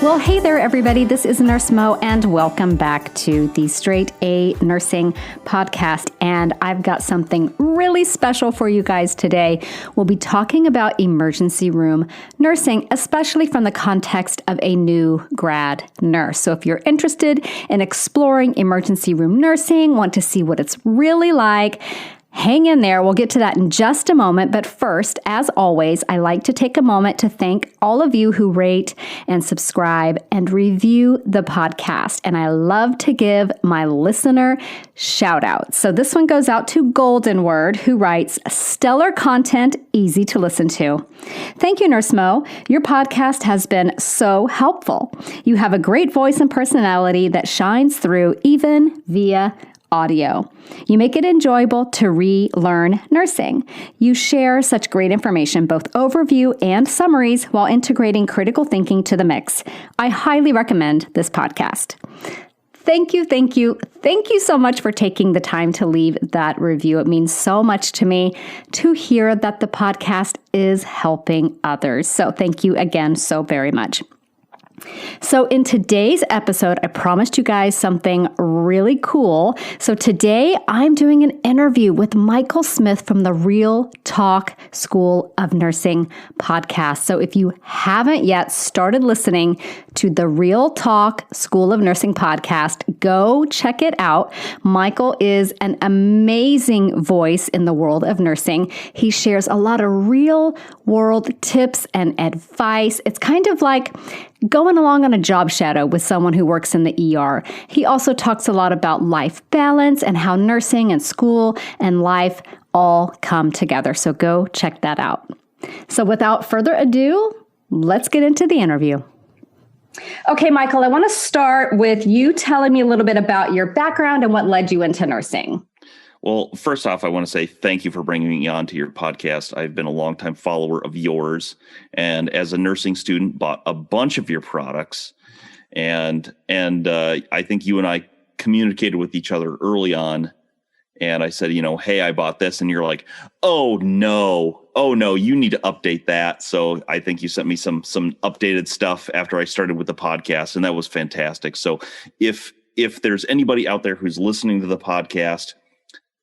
Well, hey there, everybody. This is Nurse Mo, and welcome back to the Straight A Nursing Podcast. And I've got something really special for you guys today. We'll be talking about emergency room nursing, especially from the context of a new grad nurse. So if you're interested in exploring emergency room nursing, want to see what it's really like, hang in there. We'll get to that in just a moment. But first, as always, I like to take a moment to thank all of you who rate and subscribe and review the podcast. And I love to give my listener shout outs. So this one goes out to Golden Word, who writes, stellar content, easy to listen to. Thank you, Nurse Mo. Your podcast has been so helpful. You have a great voice and personality that shines through even via audio. You make it enjoyable to relearn nursing. You share such great information, both overview and summaries, while integrating critical thinking to the mix. I highly recommend this podcast. Thank you, thank you, thank you so much for taking the time to leave that review. It means so much to me to hear that the podcast is helping others. So thank you again so very much. So in today's episode, I promised you guys something really cool. So today I'm doing an interview with Michael Smith from the Real Talk School of Nursing podcast. So if you haven't yet started listening to the Real Talk School of Nursing podcast, go check it out. Michael is an amazing voice in the world of nursing. He shares a lot of real world tips and advice. It's kind of like going along on a job shadow with someone who works in the ER. He also talks a lot about life balance and how nursing and school and life all come together. So go check that out. So without further ado, let's get into the interview. Okay, Michael, I want to start with you telling me a little bit about your background and what led you into nursing. Well, first off, I want to say thank you for bringing me on to your podcast. I've been a longtime follower of yours, and as a nursing student, bought a bunch of your products. And I think you and I communicated with each other early on. And I said, hey, I bought this, and you're like, oh no, you need to update that. So I think you sent me some updated stuff after I started with the podcast, and that was fantastic. So if there's anybody out there who's listening to the podcast,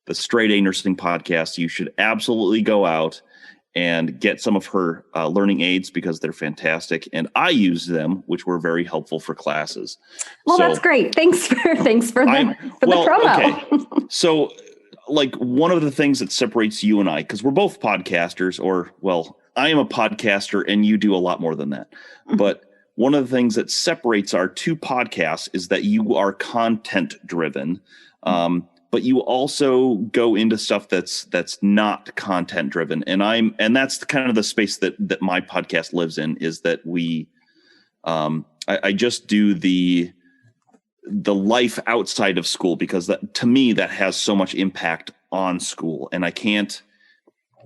the Straight A Nursing podcast, you should absolutely go out and get some of her learning aids because they're fantastic. And I use them, which were very helpful for classes. Well, so, that's great. Thanks for the promo. Okay. So like one of the things that separates you and I, because we're both podcasters, I am a podcaster and you do a lot more than that. Mm-hmm. But one of the things that separates our two podcasts is that you are content driven. But you also go into stuff that's not content driven. And that's kind of the space that my podcast lives in, is that I just do the life outside of school, because that, to me, that has so much impact on school, and I can't,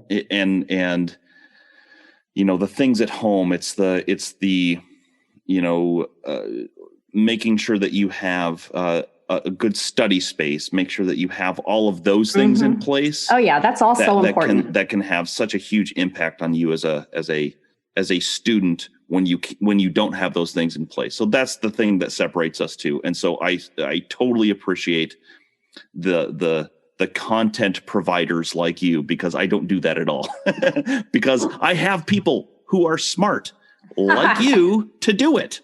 and the things at home, it's the making sure that you have, a good study space, make sure that you have all of those things in place. Oh yeah. That's also important. That can have such a huge impact on you as a student when you don't have those things in place. So that's the thing that separates us two. And so I totally appreciate the content providers like you, because I don't do that at all because I have people who are smart like you to do it.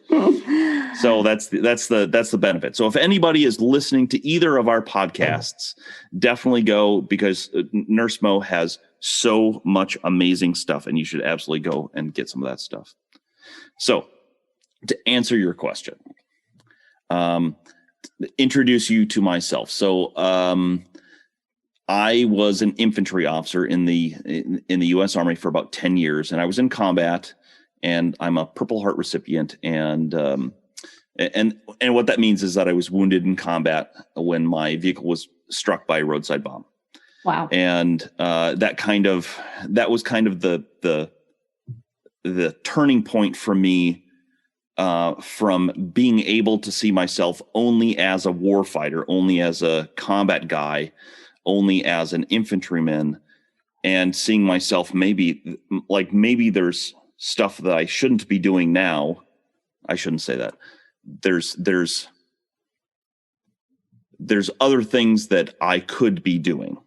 So that's the benefit. So if anybody is listening to either of our podcasts, definitely go, because Nurse Mo has so much amazing stuff, and you should absolutely go and get some of that stuff. So to answer your question, introduce you to myself. So I was an infantry officer in the U.S. Army for about 10 years, and I was in combat. And I'm a Purple Heart recipient, and what that means is that I was wounded in combat when my vehicle was struck by a roadside bomb. Wow! And that was kind of the turning point for me, from being able to see myself only as a warfighter, only as a combat guy, only as an infantryman, and seeing myself maybe there's stuff that I shouldn't be doing now, I shouldn't say that. There's other things that I could be doing.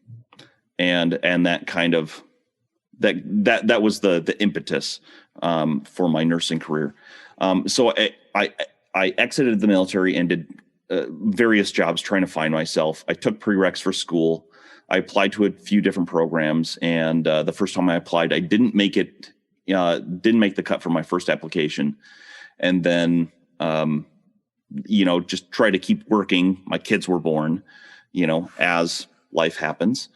And that kind of, that was the impetus for my nursing career. So I exited the military and did various jobs trying to find myself. I took prereqs for school. I applied to a few different programs, and the first time I applied, I didn't make it. Didn't make the cut for my first application, and then just try to keep working. My kids were born, as life happens,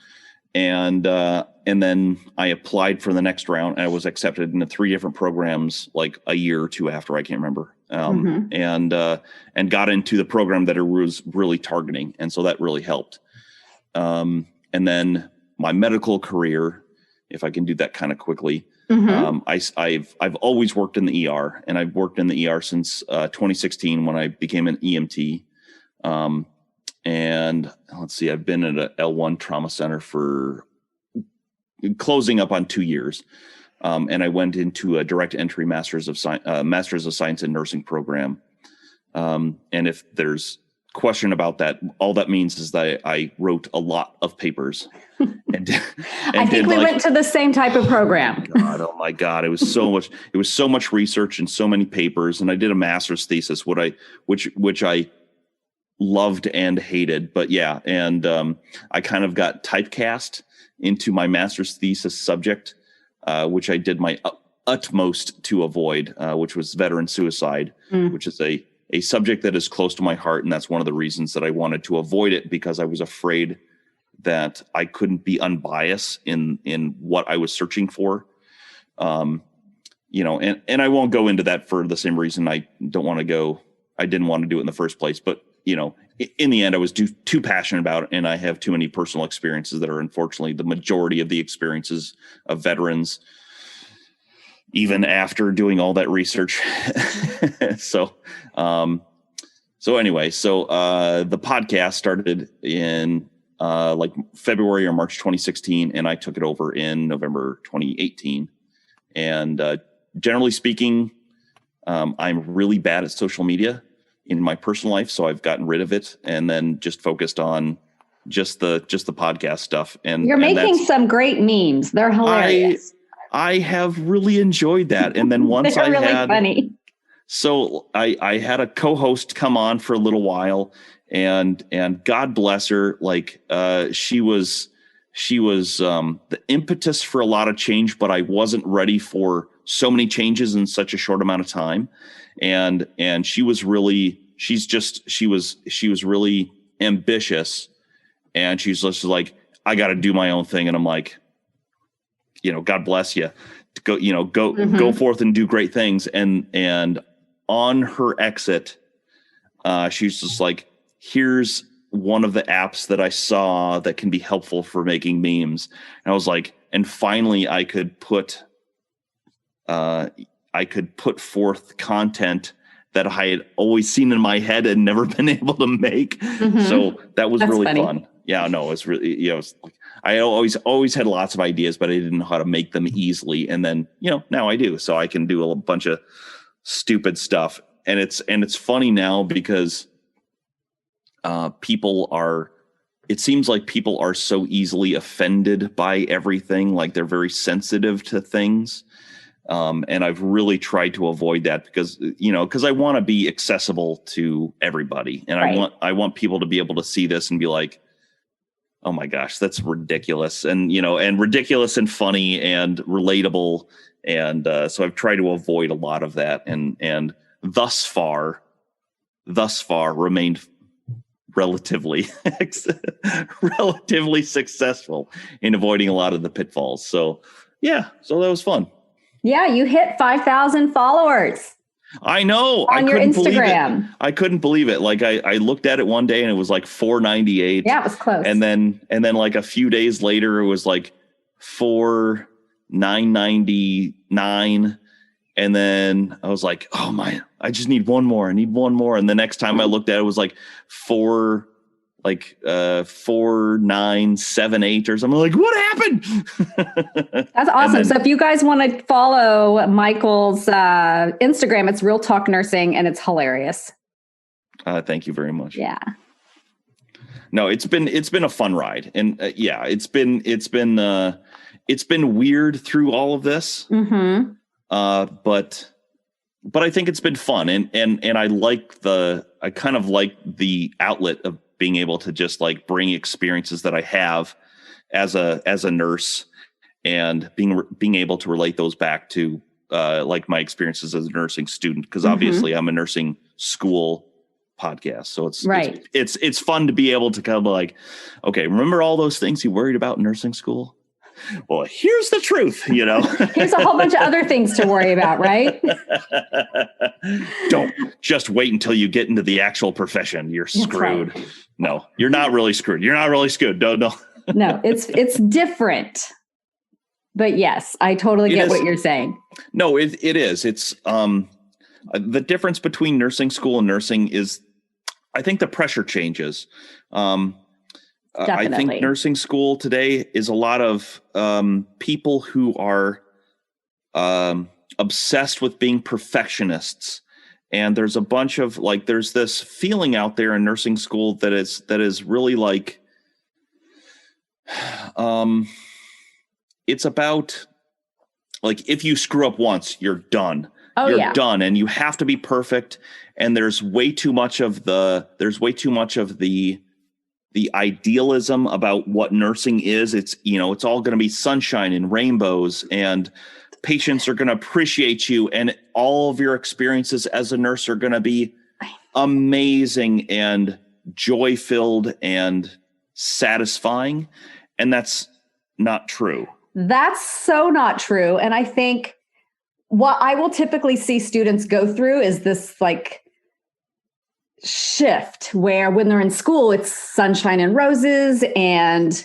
and then I applied for the next round, and I was accepted into 3 different programs, like a year or 2 after, I can't remember, and got into the program that it was really targeting, and so that really helped. And then my medical career, if I can do that kind of quickly, I've always worked in the ER, and I've worked in the ER since 2016 when I became an EMT. And let's see, I've been at a L1 trauma center for closing up on 2 years. And I went into a direct entry Master's of Science in Nursing program. And if there's question about that, all that means is that I wrote a lot of papers. And I think we went to the same type of program. Oh my God. It was so much, research and so many papers. And I did a master's thesis, which I loved and hated, but yeah. And I kind of got typecast into my master's thesis subject, which I did my utmost to avoid, which was veteran suicide, which is a subject that is close to my heart. And that's one of the reasons that I wanted to avoid it, because I was afraid that I couldn't be unbiased in what I was searching for. And I won't go into that for the same reason I didn't want to do it in the first place. But, in the end, I was too passionate about it. And I have too many personal experiences that are unfortunately the majority of the experiences of veterans, even after doing all that research. So anyway, the podcast started in like February or March 2016, and I took it over in November 2018. And generally speaking, I'm really bad at social media in my personal life, so I've gotten rid of it and then just focused on just the podcast stuff. And you're making some great memes. They're hilarious. I have really enjoyed that. And then once they're really funny. So I had a co-host come on for a little while, and God bless her. Like, she was the impetus for a lot of change, but I wasn't ready for so many changes in such a short amount of time. And she was really ambitious, and she's just like, I got to do my own thing. And I'm like, God bless you. Go forth and do great things. And on her exit, she's just like, here's one of the apps that I saw that can be helpful for making memes. And I was like, and finally I could put forth content that I had always seen in my head and never been able to make. So that was really fun. Yeah, no, it's really, I always had lots of ideas, but I didn't know how to make them easily. And then, now I do. So I can do a bunch of stupid stuff. And it's funny now because it seems like people are so easily offended by everything. Like, they're very sensitive to things. And I've really tried to avoid that because I want to be accessible to everybody. And right. I want people to be able to see this and be like, oh my gosh, that's ridiculous. And, and ridiculous and funny and relatable. And so I've tried to avoid a lot of that. And thus far remained relatively successful in avoiding a lot of the pitfalls. So yeah, so that was fun. Yeah, you hit 5,000 followers. I know. On your Instagram. I couldn't believe it. Like, I looked at it one day and it was like 498. Yeah, it was close. And then like a few days later, it was like 4,999. And then I was like, oh my, I just need one more. I need one more. And the next time I looked at it, it was like like 4, 9, 7, 8 or something. Like, what happened? That's awesome. So if you guys want to follow Michael's Instagram, it's Real Talk Nursing, and it's hilarious. Thank you very much. Yeah. No, it's been a fun ride, and it's been weird through all of this. Mm-hmm. But I think it's been fun, and I kind of like the outlet of being able to just like bring experiences that I have as a nurse, and being able to relate those back to like my experiences as a nursing student, because obviously I'm a nursing school podcast, so it's fun to be able to kind of like, okay, remember all those things you worried about in nursing school? Well, here's the truth, Here's a whole bunch of other things to worry about, right? Don't just wait until you get into the actual profession. You're screwed. Right. No, you're not really screwed. You're not really screwed. No. No, it's different. But yes, I totally get what you're saying. No, it is. It's the difference between nursing school and nursing is, I think the pressure changes. I think nursing school today is a lot of people who are obsessed with being perfectionists. And there's a bunch of like, there's this feeling out there in nursing school that is really like, it's about like, if you screw up once, you're done. You're done, and you have to be perfect. And there's way too much of the idealism about what nursing is. It's, it's all going to be sunshine and rainbows, and patients are going to appreciate you, and all of your experiences as a nurse are going to be amazing and joy-filled and satisfying. And that's not true. That's so not true. And I think what I will typically see students go through is this like shift where when they're in school, it's sunshine and roses and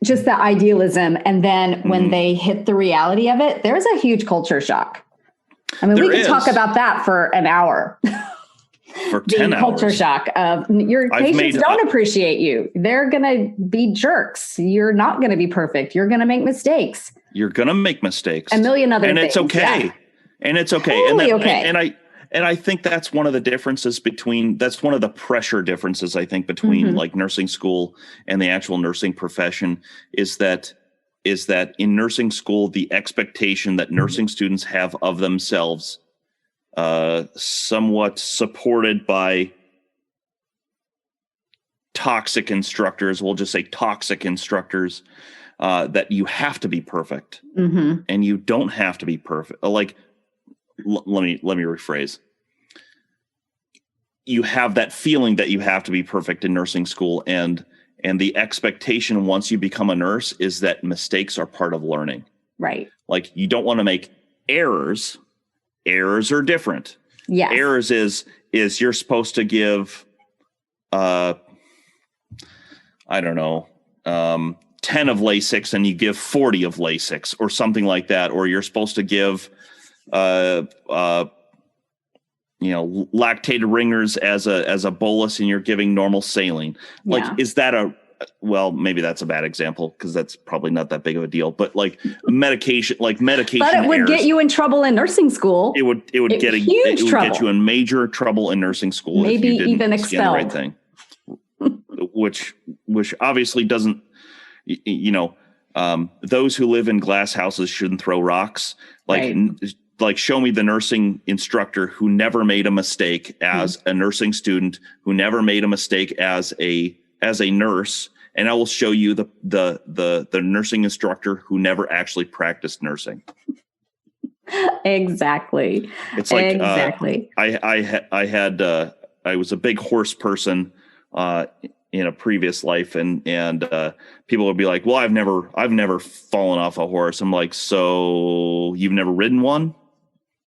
just the idealism. And then when they hit the reality of it, there's a huge culture shock. I mean, we could talk about that for an hour. For 10 hours. Culture shock of your patients don't appreciate you. They're going to be jerks. You're not going to be perfect. You're going to make mistakes. You're going to make mistakes. A million other things. And it's okay. Yeah. And it's okay. Totally okay. And I think that's one of the differences that's one of the pressure differences, I think, between like nursing school and the actual nursing profession is that in nursing school, the expectation that nursing students have of themselves, somewhat supported by toxic instructors, we'll just say toxic instructors, that you have to be perfect, and you don't have to be perfect. Like, let me rephrase. You have that feeling that you have to be perfect in nursing school, and the expectation once you become a nurse is that mistakes are part of learning. Right. Like, you don't want to make errors. Errors are different. Yes. Errors is you're supposed to give, I don't know, 10 of Lasix and you give 40 of Lasix or something like that. Or you're supposed to give, lactated ringers as a bolus and you're giving normal saline. Like, is that well, maybe that's a bad example because that's probably not that big of a deal, but like medication. But it would get you in trouble in nursing school. It would get you in major trouble in nursing school. Maybe if you didn't even expelled. The right thing. which obviously doesn't, those who live in glass houses shouldn't throw rocks. Like show me the nursing instructor who never made a mistake as a nursing student, who never made a mistake as a nurse, and I will show you the nursing instructor who never actually practiced nursing. Exactly. It's like exactly. I was a big horse person in a previous life, and people would be like, "Well, I've never fallen off a horse." I'm like, "So you've never ridden one?"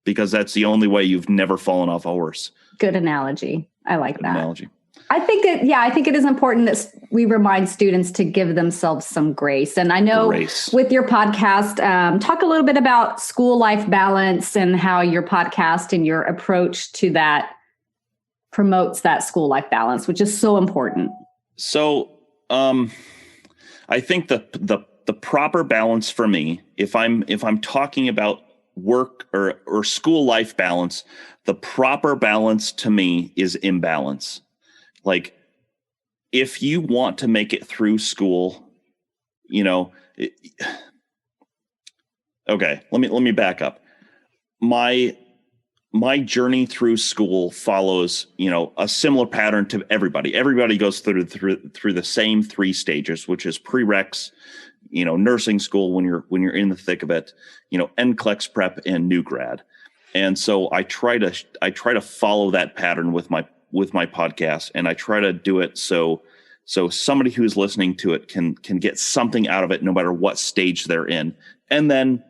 Because that's the only way you've never fallen off a horse. Good analogy. I like that analogy. I think it is important that we remind students to give themselves some grace. And I know with your podcast, talk a little bit about school life balance and how your podcast and your approach to that promotes that school life balance, which is so important? So I think the proper balance for me, if I'm talking about work or school life balance, the proper balance to me is imbalance. Like, if you want to make it through school, okay, let me back up. My journey through school follows, a similar pattern to everybody. Everybody goes through the same 3 stages, which is prereqs, nursing school when you're in the thick of it, NCLEX prep and new grad. And so I try to follow that pattern with my podcast, and I try to do it so somebody who's listening to it can get something out of it, no matter what stage they're in. And then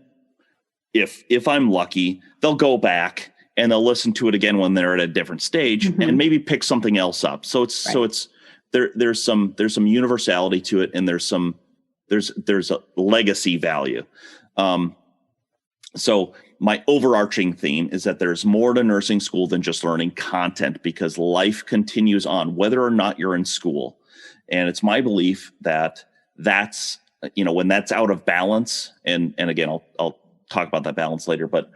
if I'm lucky, they'll go back and they'll listen to it again when they're at a different stage, and maybe pick something else up. So it's there's some universality to it, and there's a legacy value. So my overarching theme is that there's more to nursing school than just learning content, because life continues on whether or not you're in school. And it's my belief that that's, when that's out of balance, and again, I'll talk about that balance later, but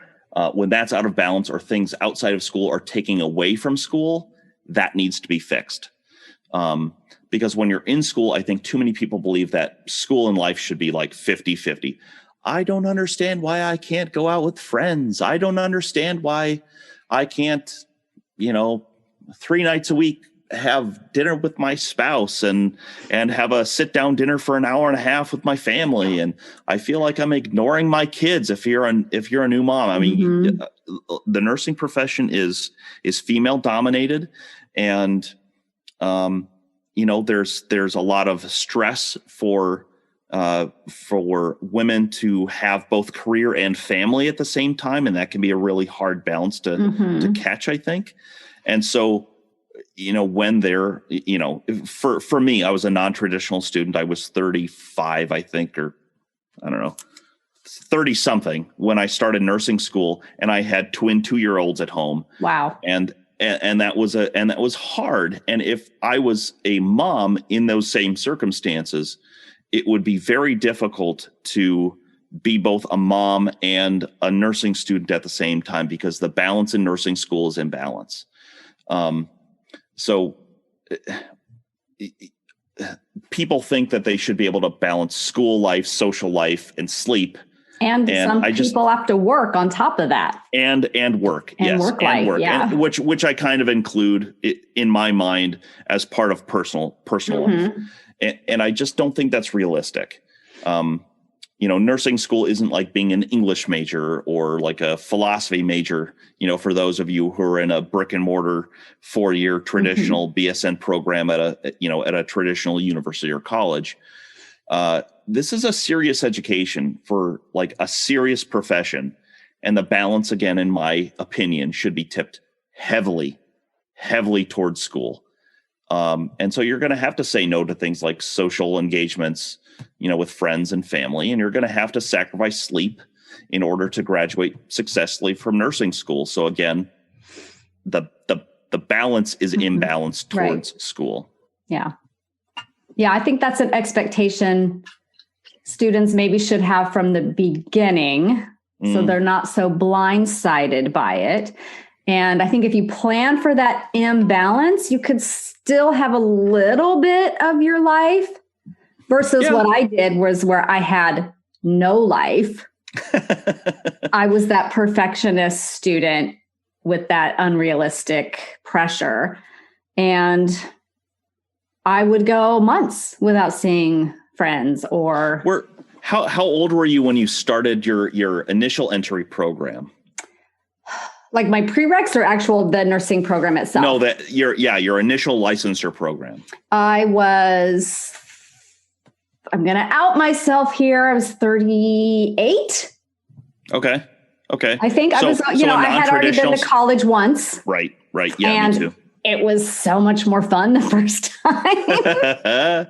when that's out of balance, or things outside of school are taking away from school, that needs to be fixed. Because when you're in school, I think too many people believe that school and life should be like 50-50. I don't understand why I can't go out with friends. I don't understand why I can't, 3 nights a week have dinner with my spouse and have a sit down dinner for an hour and a half with my family. And I feel like I'm ignoring my kids if you're a new mom. I mean, the nursing profession is female dominated, and there's a lot of stress for women to have both career and family at the same time. And that can be a really hard balance to catch, I think. And so, when they're, for me, I was a non-traditional student. I was 35, I think, or I don't know, 30 something when I started nursing school, and I had twin 2-year-olds at home. Wow. And that was hard. And if I was a mom in those same circumstances, it would be very difficult to be both a mom and a nursing student at the same time, because the balance in nursing school is imbalance. So people think that they should be able to balance school life, social life, and sleep. And some people have to work on top of that. And work. And yes. Work life, work. Yeah. And which I kind of include in my mind as part of personal life. And I just don't think that's realistic. Nursing school isn't like being an English major or like a philosophy major, for those of you who are in a brick and mortar 4-year traditional BSN program at a traditional university or college. This is a serious education for like a serious profession. And the balance, again, in my opinion, should be tipped heavily towards school. And so you're going to have to say no to things like social engagements, with friends and family, and you're going to have to sacrifice sleep in order to graduate successfully from nursing school. So again, the balance is imbalanced towards school. Yeah. Yeah. I think that's an expectation students maybe should have from the beginning, so they're not so blindsided by it. And I think if you plan for that imbalance, you could still have a little bit of your life, versus what I did was where I had no life. I was that perfectionist student with that unrealistic pressure. And I would go months without seeing friends or... How old were you when you started your initial entry program? Like my prereqs or the nursing program itself? No, your initial licensure program. I'm going to out myself here. I was 38. Okay. I think I was, I had already been to college once. Right. Yeah, me too. It was so much more fun the first time.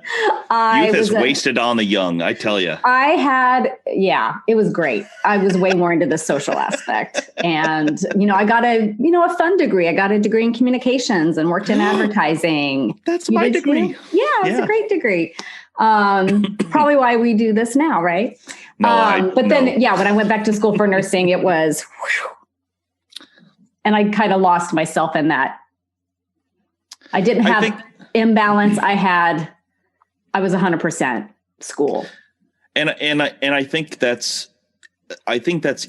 Youth is wasted on the young, I tell you. It was great. I was way more into the social aspect. And, I got a fun degree. I got a degree in communications and worked in advertising. That's my degree. Too? Yeah, it's a great degree. Probably why we do this now, right? No, when I went back to school for nursing, it was, and I kind of lost myself in that. I didn't have imbalance. I was 100% school. And I think that's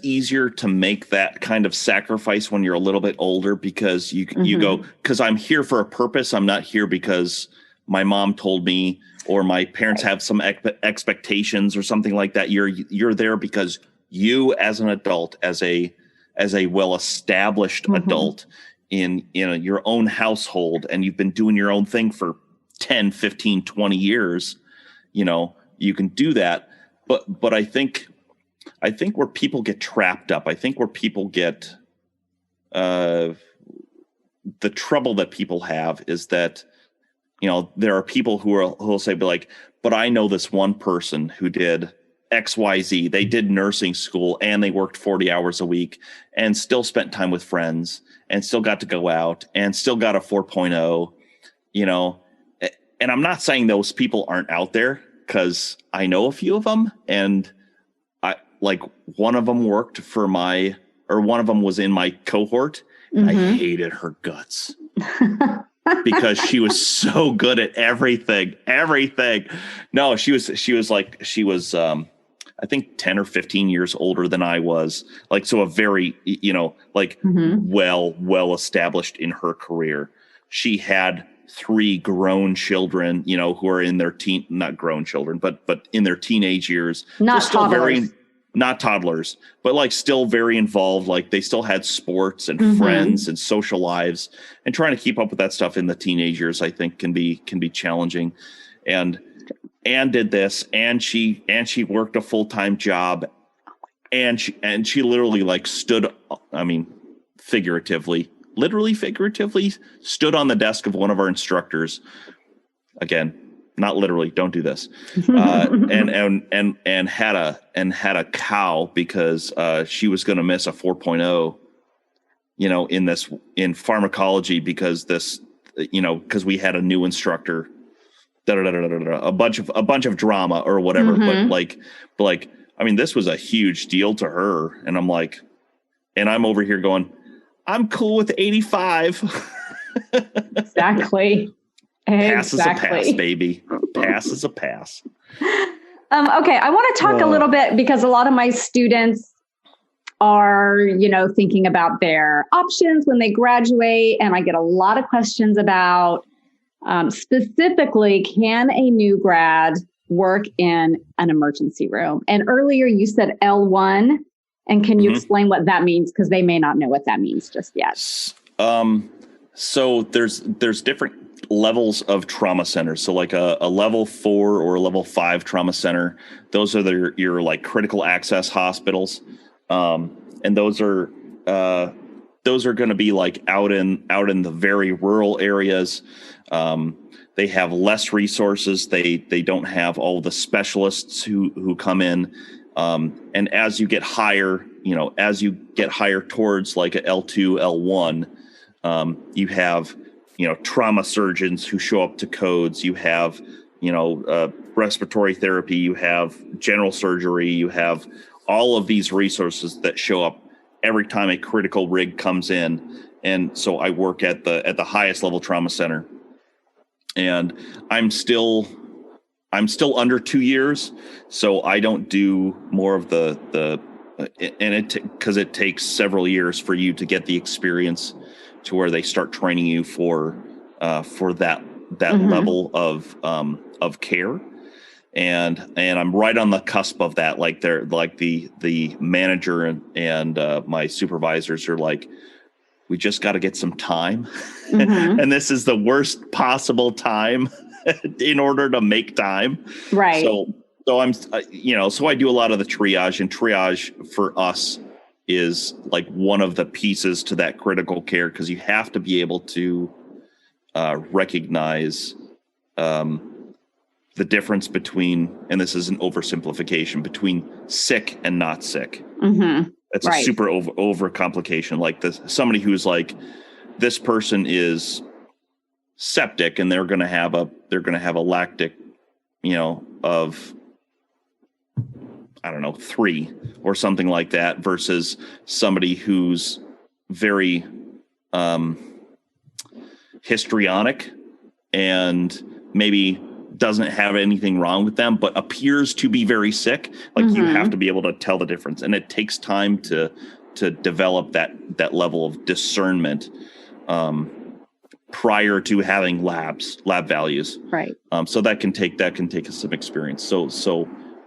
easier to make that kind of sacrifice when you're a little bit older, because you go, because I'm here for a purpose. I'm not here because my mom told me or my parents have some expectations or something like that. You're there because you, as an adult, as a well-established adult in your own household, and you've been doing your own thing for 10, 15, 20 years, you can do that. But I think where people get trapped up, I think where people get the trouble that people have is that, there are people who will say, but I know this one person who did XYZ. They did nursing school and they worked 40 hours a week and still spent time with friends and still got to go out and still got a 4.0, and I'm not saying those people aren't out there, because I know a few of them, and one of them one of them was in my cohort, and I hated her guts because she was so good at everything. No, she was I think 10 or 15 years older than I was, so a very, well established in her career. She had 3 grown children, who are in their not grown children, but in their teenage years. Not toddlers. Not toddlers, but still very involved. They still had sports and friends and social lives, and trying to keep up with that stuff in the teenage years, I think can be challenging. And did this, and she worked a full-time job, and she literally stood, figuratively stood on the desk of one of our instructors. Again, not literally, don't do this. And had a cow because she was going to miss a 4.0, in pharmacology, because because we had a new instructor, a bunch of drama or whatever. But this was a huge deal to her. And I'm over here going, I'm cool with 85. Exactly. Pass is a pass, baby. Pass is a pass. Okay, I want to talk a little bit, because a lot of my students are, thinking about their options when they graduate. And I get a lot of questions about specifically, can a new grad work in an emergency room? And earlier you said L1. And can you explain what that means? Because they may not know what that means just yet. So there's different levels of trauma centers. So a level 4 or a level 5 trauma center, those are your critical access hospitals. And those are going to be out in the very rural areas. They have less resources. They don't have all the specialists who come in. And as you get higher, towards a L2, L1, you have, trauma surgeons who show up to codes. You have, respiratory therapy. You have general surgery. You have all of these resources that show up every time a critical rig comes in. And so I work at the highest level trauma center, and I'm still under 2 years, so I don't do more of because it takes several years for you to get the experience to where they start training you for that level of care. And I'm right on the cusp of that. They're the manager and my supervisors are we just got to get some time. And this is the worst possible time in order to make time. Right. So I'm, so I do a lot of the triage, and triage for us is one of the pieces to that critical care, because you have to be able to recognize the difference between, and this is an oversimplification, between sick and not sick. Mm-hmm. That's Right. a super overcomplication. Like somebody who's like, this person is septic and they're going to have a lactic, of, I don't know, 3 or something like that, versus somebody who's very histrionic and maybe doesn't have anything wrong with them, but appears to be very sick. Like you have to be able to tell the difference, and it takes time to develop that level of discernment prior to having lab values. Right. So that can take some experience. So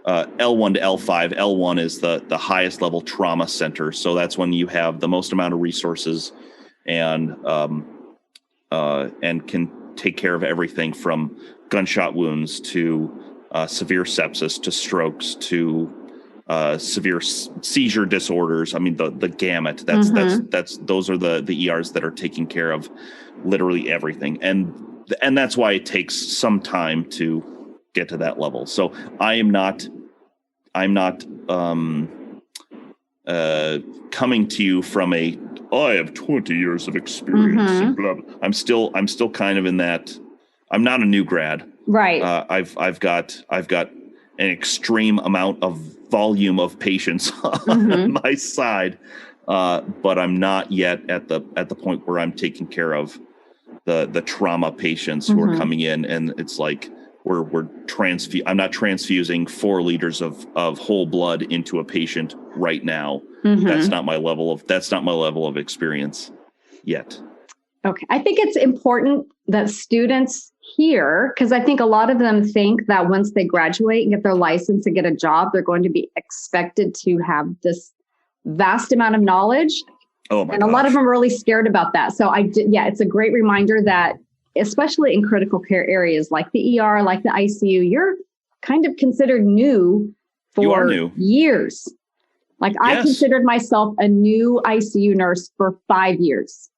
L1 to L5. L1 is the highest level trauma center. So that's when you have the most amount of resources and can take care of everything from gunshot wounds to severe sepsis to strokes to severe seizure disorders. I mean, the gamut. Those are the ERs that are taking care of literally everything, and that's why it takes some time to get to that level. So I'm not coming to you from I have 20 years of experience and blah, blah. I'm still kind of in that. I'm not a new grad. Right. I've got an extreme amount of volume of patients on my side, but I'm not yet at the point where I'm taking care of the trauma patients who are coming in, and it's like I'm not transfusing 4 liters of whole blood into a patient right now. That's not my level of experience yet. Okay. I think it's important that students hear, because I think a lot of them think that once they graduate and get their license and get a job, they're going to be expected to have this vast amount of knowledge. Oh my And a lot of them are really scared about that. So it's a great reminder that, especially in critical care areas like the ER, like the ICU, you're kind of considered new for years. Like I considered myself a new ICU nurse for 5 years.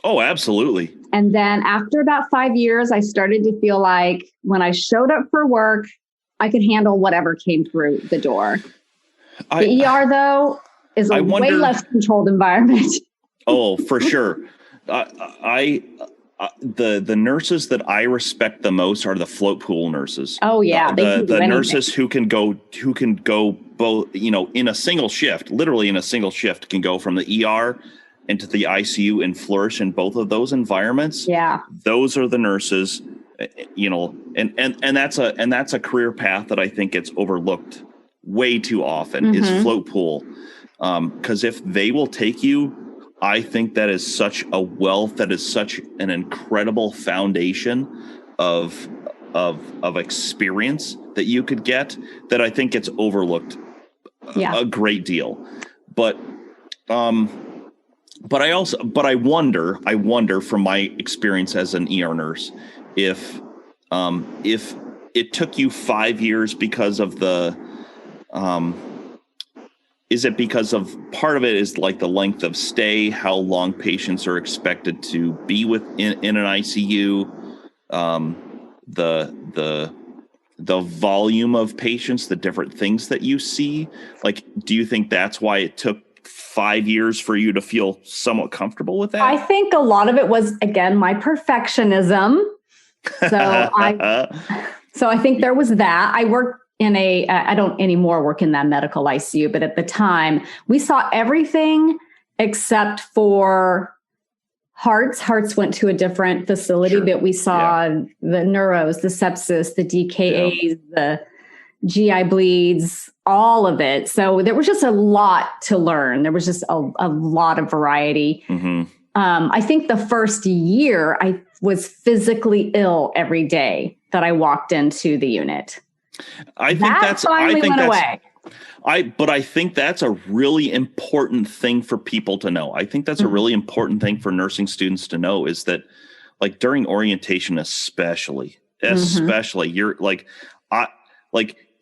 Oh, absolutely. And then after about 5 years, I started to feel like when I showed up for work, I could handle whatever came through the door. The ER, though, is a way less controlled environment. Oh, for sure. The nurses that I respect the most are the float pool nurses. Oh yeah, the nurses who can go both, in a single shift, literally in a single shift, can go from the ER into the ICU and flourish in both of those environments. Yeah, those are the nurses. And that's a career path that I think gets overlooked way too often is float pool, because if they will take you, I think that is such a wealth, that is such an incredible foundation of experience that you could get, that I think gets overlooked a great deal. But I wonder from my experience as an ER nurse, if it took you 5 years because of the is it because of part of it is like the length of stay, how long patients are expected to be in an ICU, the volume of patients, the different things that you see? Like, do you think that's why it took 5 years for you to feel somewhat comfortable with that? I think a lot of it was, again, my perfectionism. So I think there was that. I worked I don't anymore work in that medical ICU, but at the time we saw everything except for hearts. Hearts went to a different facility, but we saw the neuros, the sepsis, the DKAs, the GI bleeds, all of it. So there was just a lot to learn. There was just a lot of variety. I think the first year I was physically ill every day that I walked into the unit. I think that's a really important thing for people to know. I think that's a really important thing for nursing students to know, is that, like, during orientation, especially you're like,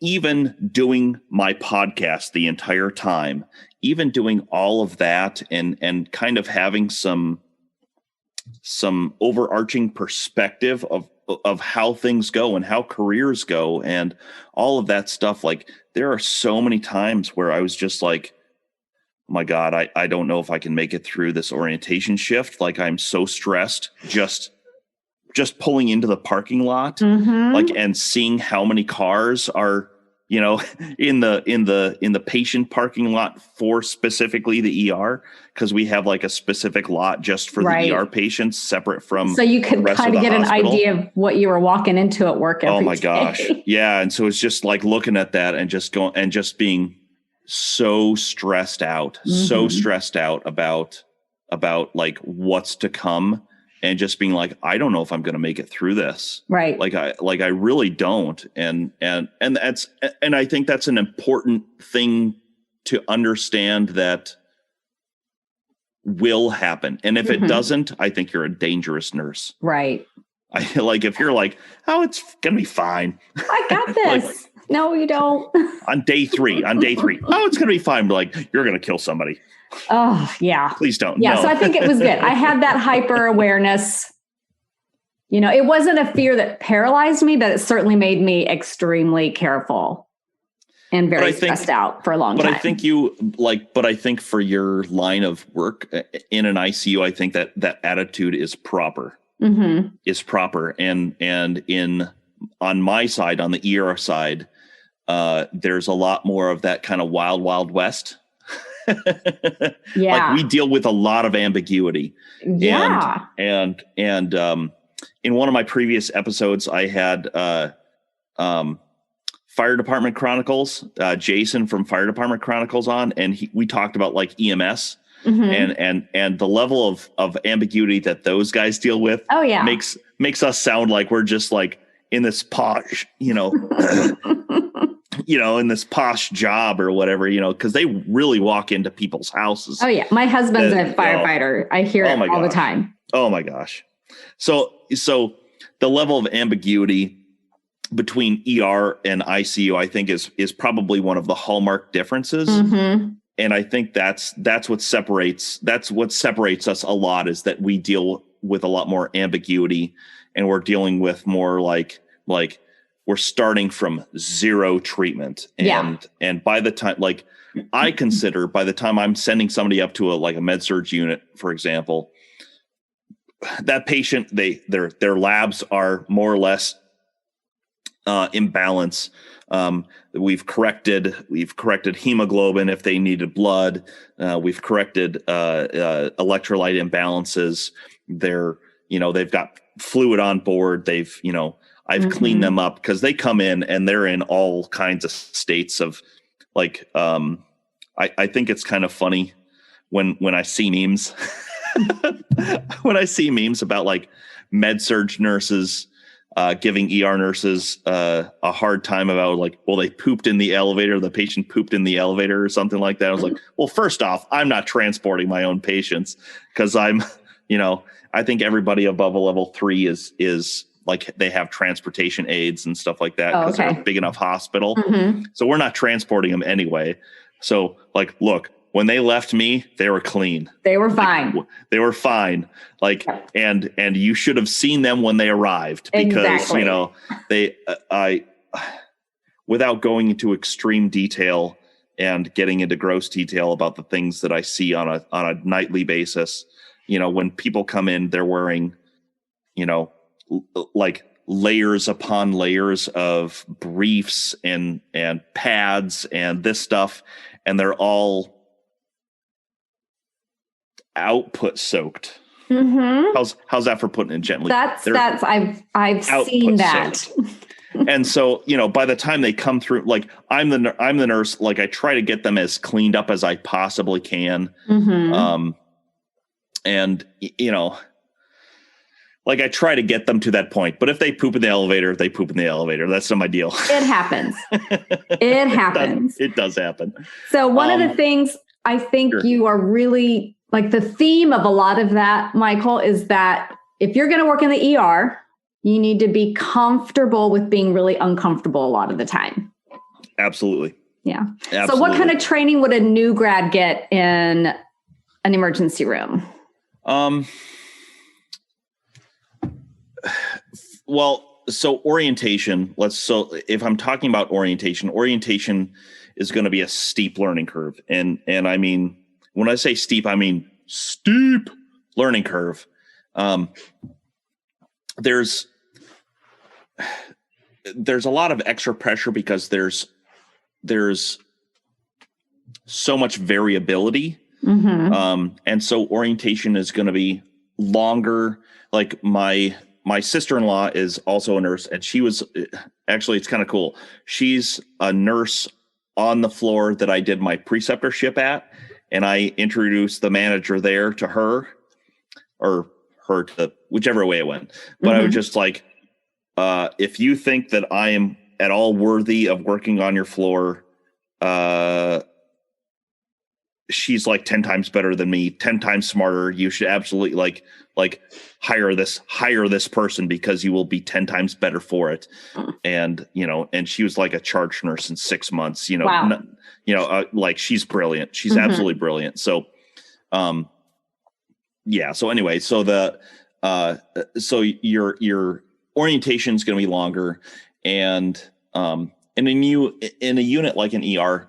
even doing my podcast the entire time, even doing all of that and kind of having some overarching perspective of how things go and how careers go and all of that stuff. Like there are so many times where I was just like, oh my God, I don't know if I can make it through this orientation shift. Like I'm so stressed just pulling into the parking lot, like, and seeing how many cars are, in the patient parking lot for specifically the ER, because we have like a specific lot just for the ER patients separate from. So you could kind of get an idea of what you were walking into at work every day. Oh my gosh. Yeah. And so it's just like looking at that and just being so stressed out about like what's to come. And just being like, I don't know if I'm going to make it through this. Right. Like I really don't. And I think that's an important thing to understand that will happen. And if it doesn't, I think you're a dangerous nurse. Right. If you're like, oh, it's going to be fine. I got this. No, you don't. on day three, oh, it's going to be fine. But like, you're going to kill somebody. Oh, yeah. Please don't. Yeah. No. So I think it was good. I had that hyper awareness. It wasn't a fear that paralyzed me, but it certainly made me extremely careful and very stressed out for a long time. But I think for your line of work in an ICU, I think that attitude is proper. Is proper. And on my side, on the ER side, there's a lot more of that kind of wild, wild west. Yeah. Like we deal with a lot of ambiguity. Yeah. And in one of my previous episodes, I had Fire Department Chronicles, Jason from Fire Department Chronicles on, and we talked about like EMS and the level of ambiguity that those guys deal with. Oh yeah. Makes us sound like we're just like in this posh, in this posh job or whatever, because they really walk into people's houses. Oh yeah. My husband's a firefighter. I hear it all the time. Oh my gosh. So the level of ambiguity between ER and ICU, I think is probably one of the hallmark differences. And I think that's what separates us a lot, is that we deal with a lot more ambiguity, and we're dealing with more like we're starting from zero treatment. And by the time, like I consider by the time I'm sending somebody up to a med-surg unit, for example, that patient, their labs are more or less in balance. We've corrected hemoglobin if they needed blood. We've corrected electrolyte imbalances. They've got fluid on board. I've cleaned them up, because they come in and they're in all kinds of states of like, I think it's kind of funny when I see memes, about like med-surg nurses giving ER nurses a hard time about like, well, they pooped in the elevator, the patient pooped in the elevator or something like that. I was like, well, first off, I'm not transporting my own patients, because I think everybody above a level 3 is like they have transportation aids and stuff like that, because they're a big enough hospital. So we're not transporting them anyway. So like, look, when they left me, they were clean. They were fine. They were fine. Like, and you should have seen them when they arrived, because, I, without going into extreme detail and getting into gross detail about the things that I see on a nightly basis, when people come in, they're wearing, like layers upon layers of briefs and pads and this stuff, and they're all output soaked. How's that for putting it gently? That's I've seen that. And so, by the time they come through, like I'm the nurse, like I try to get them as cleaned up as I possibly can. And like I try to get them to that point, but if they poop in the elevator, they poop in the elevator. That's not my deal. It happens. It happens. It does happen. So one of the things I think you are really like, the theme of a lot of that, Michael, is that if you're going to work in the ER, you need to be comfortable with being really uncomfortable a lot of the time. Absolutely. Yeah. Absolutely. So what kind of training would a new grad get in an emergency room? Well, so orientation, so if I'm talking about orientation is going to be a steep learning curve. And I mean, when I say steep, I mean steep learning curve. There's a lot of extra pressure because there's so much variability. And so orientation is going to be longer. Like my sister-in-law is also a nurse, and she was actually, it's kind of cool. She's a nurse on the floor that I did my preceptorship at, and I introduced the manager there to her, or her to whichever way it went. But I was just like, if you think that I am at all worthy of working on your floor, she's like 10 times better than me, 10 times smarter. You should absolutely like hire this person because you will be 10 times better for it. And, and she was like a charge nurse in 6 months, Wow. Like she's brilliant. She's absolutely brilliant. So, yeah. So anyway, so so your orientation is going to be longer, and in a unit like an ER,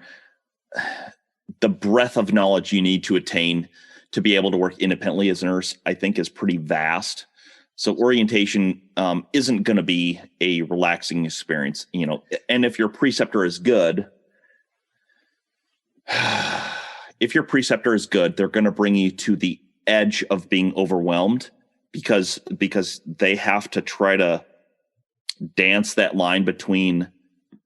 the breadth of knowledge you need to attain to be able to work independently as a nurse, I think, is pretty vast. So orientation isn't going to be a relaxing experience, and if your preceptor is good, they're going to bring you to the edge of being overwhelmed because they have to try to dance that line between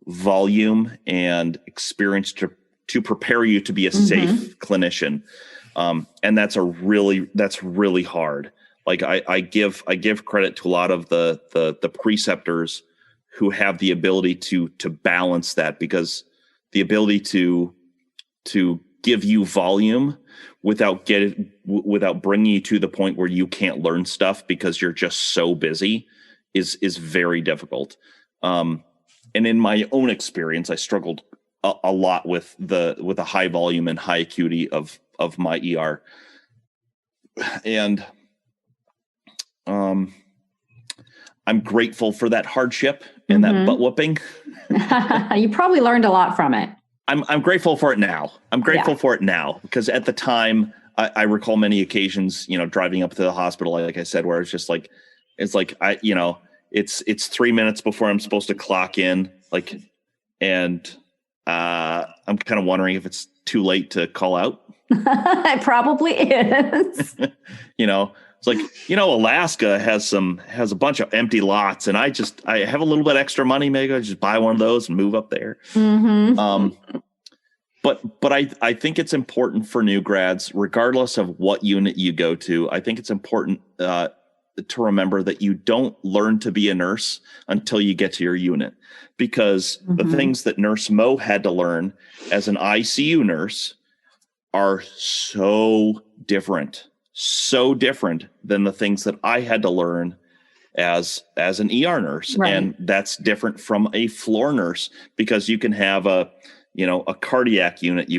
volume and experience to prepare you to be a safe clinician. And that's really hard. Like I give credit to a lot of the preceptors who have the ability to balance that, because the ability to give you volume without bringing you to the point where you can't learn stuff because you're just so busy is very difficult. And in my own experience, I struggled a lot with the high volume and high acuity of my ER. And I'm grateful for that hardship and that butt whooping. You probably learned a lot from it. I'm grateful for it now. For it now, because at the time I recall many occasions, driving up to the hospital, like I said, where it's just like, it's 3 minutes before I'm supposed to clock in, and I'm kind of wondering if it's too late to call out. It probably is. It's like, Alaska has a bunch of empty lots, and I have a little bit extra money. Maybe I just buy one of those and move up there. But I think it's important for new grads, regardless of what unit you go to. I think it's important to remember that you don't learn to be a nurse until you get to your unit, because the things that Nurse Mo had to learn as an ICU nurse are so different than the things that I had to learn as an ER nurse. Right. And that's different from a floor nurse, because you can have a cardiac unit,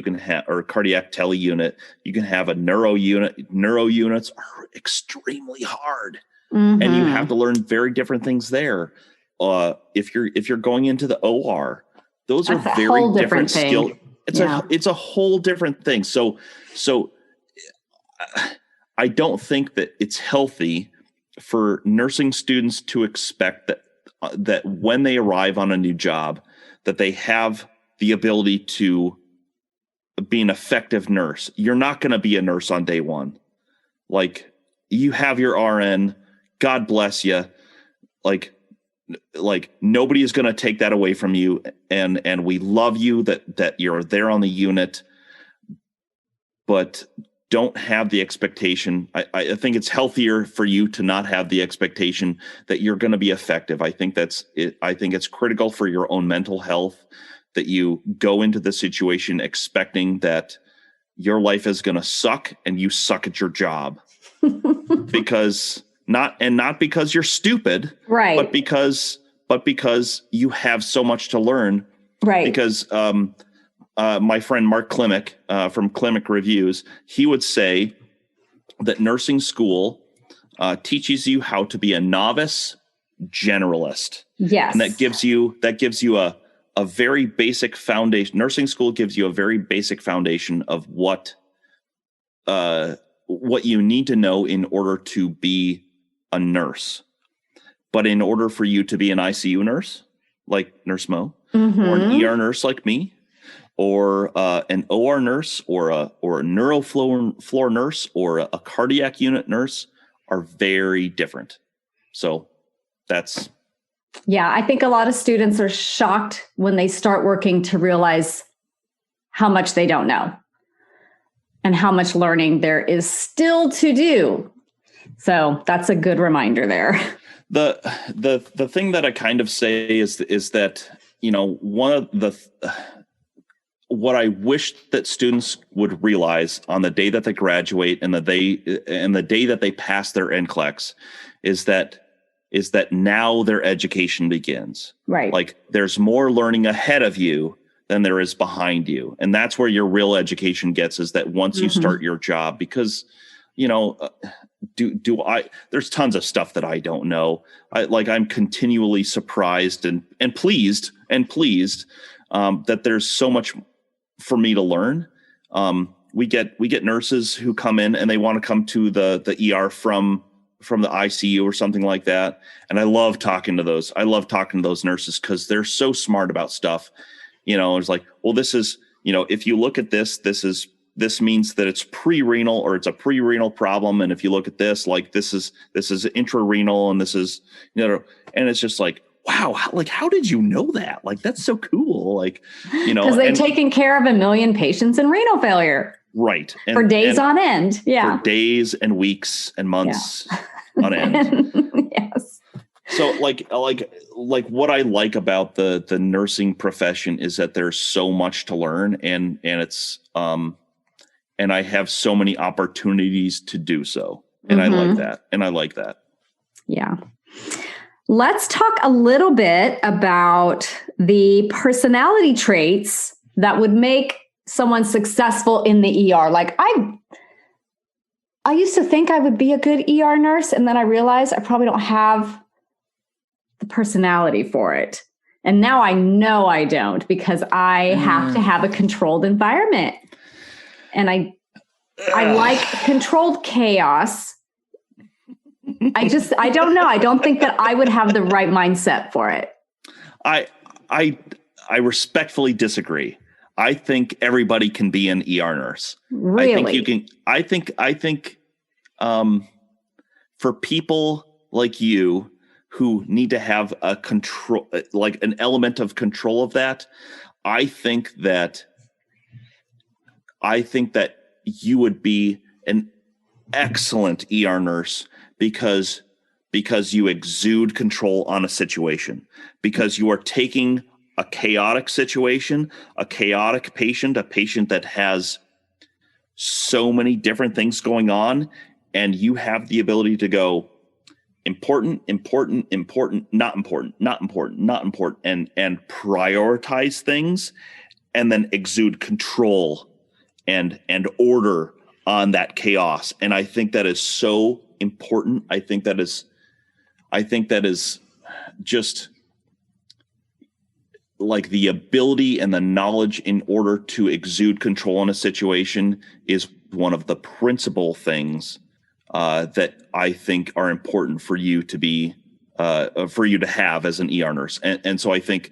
or a cardiac tele unit, you can have a neuro unit. Neuro units are extremely hard, and you have to learn very different things there. If you're going into the OR, those are very different skills. It's a whole different thing. So I don't think that it's healthy for nursing students to expect that when they arrive on a new job, that they have the ability to be an effective nurse. You're not going to be a nurse on day one. Like, you have your RN, God bless you. Like nobody is going to take that away from you. And we love you that you're there on the unit, but don't have the expectation. I think it's healthier for you to not have the expectation that you're going to be effective. I think it's critical for your own mental health that you go into the situation expecting that your life is going to suck and you suck at your job. not because you're stupid, right? But because you have so much to learn, right? Because my friend Mark Klimek from Klimek Reviews, he would say that nursing school teaches you how to be a novice generalist. Yes. And that gives you a very basic foundation. Nursing school gives you a very basic foundation of what you need to know in order to be a nurse. But in order for you to be an ICU nurse, like Nurse Mo, or an ER nurse like me, or an OR nurse, or a neurofloor nurse, or a cardiac unit nurse, are very different. So that's... Yeah, I think a lot of students are shocked when they start working to realize how much they don't know and how much learning there is still to do. So that's a good reminder there. The thing that I kind of say is that, one of what I wish that students would realize on the day that they graduate and the day that they pass their NCLEX is that now their education begins. Right. Like there's more learning ahead of you than there is behind you. And that's where your real education gets, is that once you start your job, because, there's tons of stuff that I don't know. I'm continually surprised and pleased that there's so much for me to learn. We get nurses who come in and they want to come to the ER from the ICU or something like that. And I love talking to those. I love talking to those nurses because they're so smart about stuff. It's like, well, this is, if you look at this means that it's pre-renal or it's a pre-renal problem. And if you look at this, like this is intrarenal and this is, and it's just like, wow, how did you know that? Like, that's so cool. Like, because they've taken care of 1 million patients in renal failure. Right. For days on end. Yeah. For days and weeks and months on end. Yes. So like what I like about the nursing profession is that there's so much to learn and it's, and I have so many opportunities to do so. And I like that. Yeah. Let's talk a little bit about the personality traits that would make someone successful in the ER. Like I used to think I would be a good ER nurse, and then I realized I probably don't have the personality for it. And now I know I don't, because I have to have a controlled environment. And I like controlled chaos. I don't know. I don't think that I would have the right mindset for it. I respectfully disagree. I think everybody can be an ER nurse. Really? I think you can. I think for people like you who need to have a control, like an element of control of that, I think that you would be an excellent ER nurse because you exude control on a situation, because you are taking a chaotic situation, a chaotic patient, a patient that has so many different things going on, and you have the ability to go important, important, important, not important, not important, not important, and prioritize things, and then exude control and order on that chaos. And I think that is so important. I think that is just like the ability and the knowledge in order to exude control in a situation is one of the principal things that I think are important for you to be, for you to have as an ER nurse. And so I think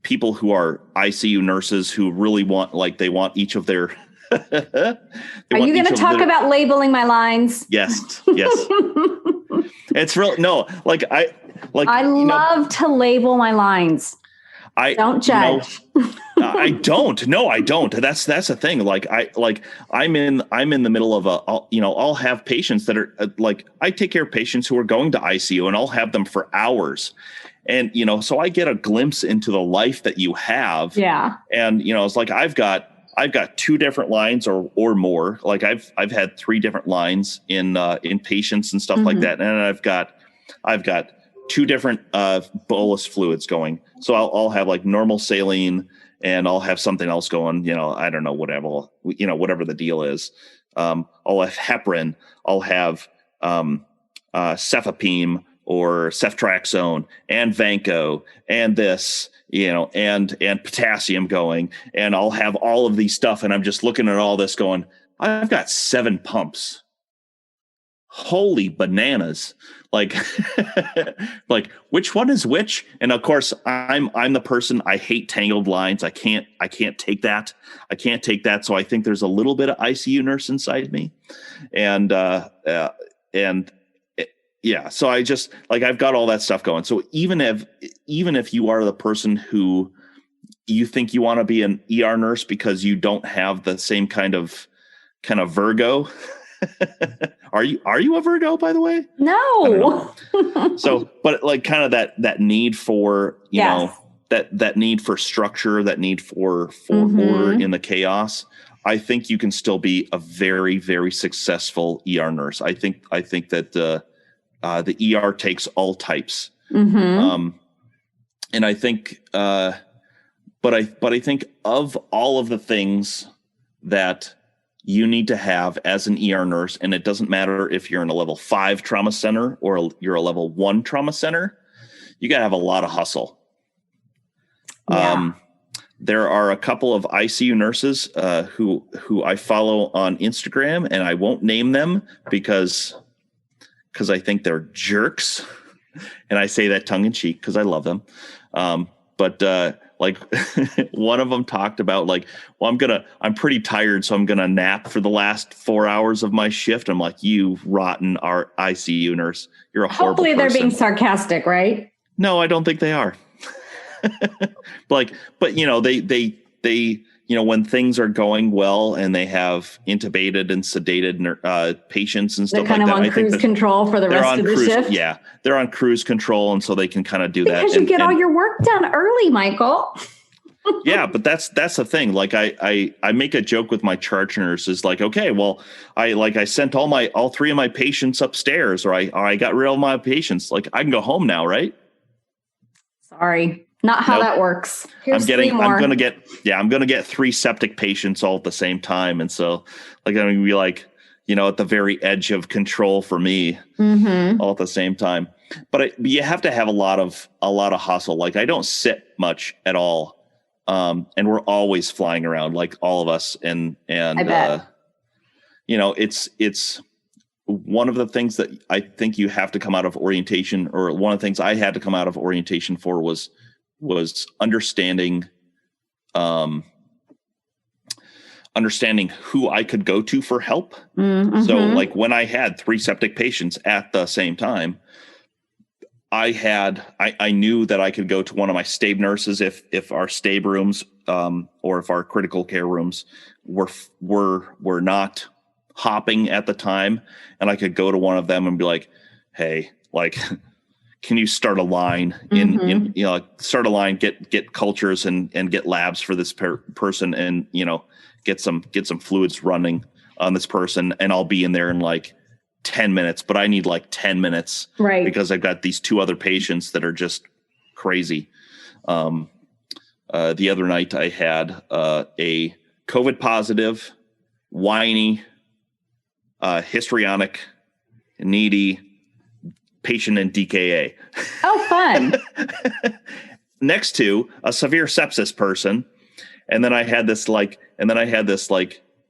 people who are ICU nurses who really want, like, they want each of their, are you going to talk about labeling my lines? Yes. It's real. No, I love to label my lines. Don't judge. I don't. No, I don't. That's the thing. I'm in the middle of I'll have patients that are I take care of patients who are going to ICU, and I'll have them for hours. And, so I get a glimpse into the life that you have. Yeah. And, it's like, I've got 2 different lines or more. Like I've had 3 different lines in patients and stuff like that. And I've got 2 different bolus fluids going. So I'll have like normal saline, and I'll have something else going, I don't know, whatever the deal is. I'll have heparin, I'll have cefepime, or ceftriaxone and Vanco and this, and potassium going, and I'll have all of these stuff. And I'm just looking at all this going, I've got 7 pumps. Holy bananas. Like, like which one is which? And of course I'm the person, I hate tangled lines. I can't take that. I can't take that. So I think there's a little bit of ICU nurse inside me. And yeah, so I just like, I've got all that stuff going. So even if you are the person who you think you want to be an ER nurse because you don't have the same kind of Virgo, are you a Virgo, by the way? No. So, but like kind of that need for, Yes. that need for structure, that need for order in the chaos. I think you can still be a very, very successful ER nurse. I think that the ER takes all types. And I think, but I think of all of the things that you need to have as an ER nurse, and it doesn't matter if you're in a level 5 trauma center or you're a level 1 trauma center, you got to have a lot of hustle. Yeah. There are a couple of ICU nurses who I follow on Instagram, and I won't name them because I think they're jerks. And I say that tongue in cheek because I love them. But like one of them talked about like, well, I'm pretty tired, so I'm going to nap for the last 4 hours of my shift. I'm like, you rotten ICU nurse. You're a horrible Hopefully they're person. being sarcastic, right? No, I don't think they are. But they when things are going well and they have intubated and sedated patients and stuff They're kind like of that. on cruise control for the rest of the shift. Yeah, they're on cruise control, and so they can kind of do that. Because you get all your work done early, Michael. Yeah, but that's the thing. Like I make a joke with my charge nurses, like, okay, well, I sent all 3 of my patients upstairs, or I got rid of my patients. Like, I can go home now, right? Sorry. Not how that works. Here's I'm going to get 3 septic patients all at the same time. And so like, I'm going to be like, at the very edge of control for me all at the same time. But you have to have a lot of hustle. Like, I don't sit much at all. And we're always flying around, like all of us. And I bet. It's one of the things that I think you have to come out of orientation, or one of the things I had to come out of orientation for was understanding who I could go to for help. So like when I had 3 septic patients at the same time, I knew that I could go to one of my stab nurses if our stab rooms or if our critical care rooms were not hopping at the time, and I could go to one of them and be like, hey, like, can you start a line start a line, get cultures and get labs for this person, and get some fluids running on this person, and I'll be in there in like 10 minutes, but I need like 10 minutes, right? Because I've got these 2 other patients that are just crazy. The other night I had a COVID positive, whiny, histrionic, needy patient in DKA. Oh, fun. Next to a severe sepsis person. And then I had this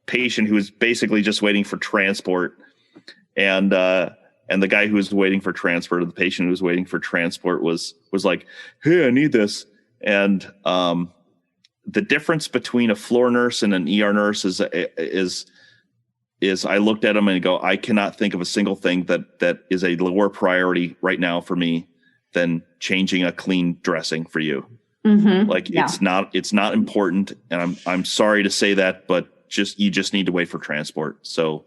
patient who was basically just waiting for transport. And the guy who was waiting for transport, or the patient who was waiting for transport was like, hey, I need this. And the difference between a floor nurse and an ER nurse is I looked at him and go, I cannot think of a single thing that is a lower priority right now for me than changing a clean dressing for you. It's not important. And I'm sorry to say that, but you just need to wait for transport. So,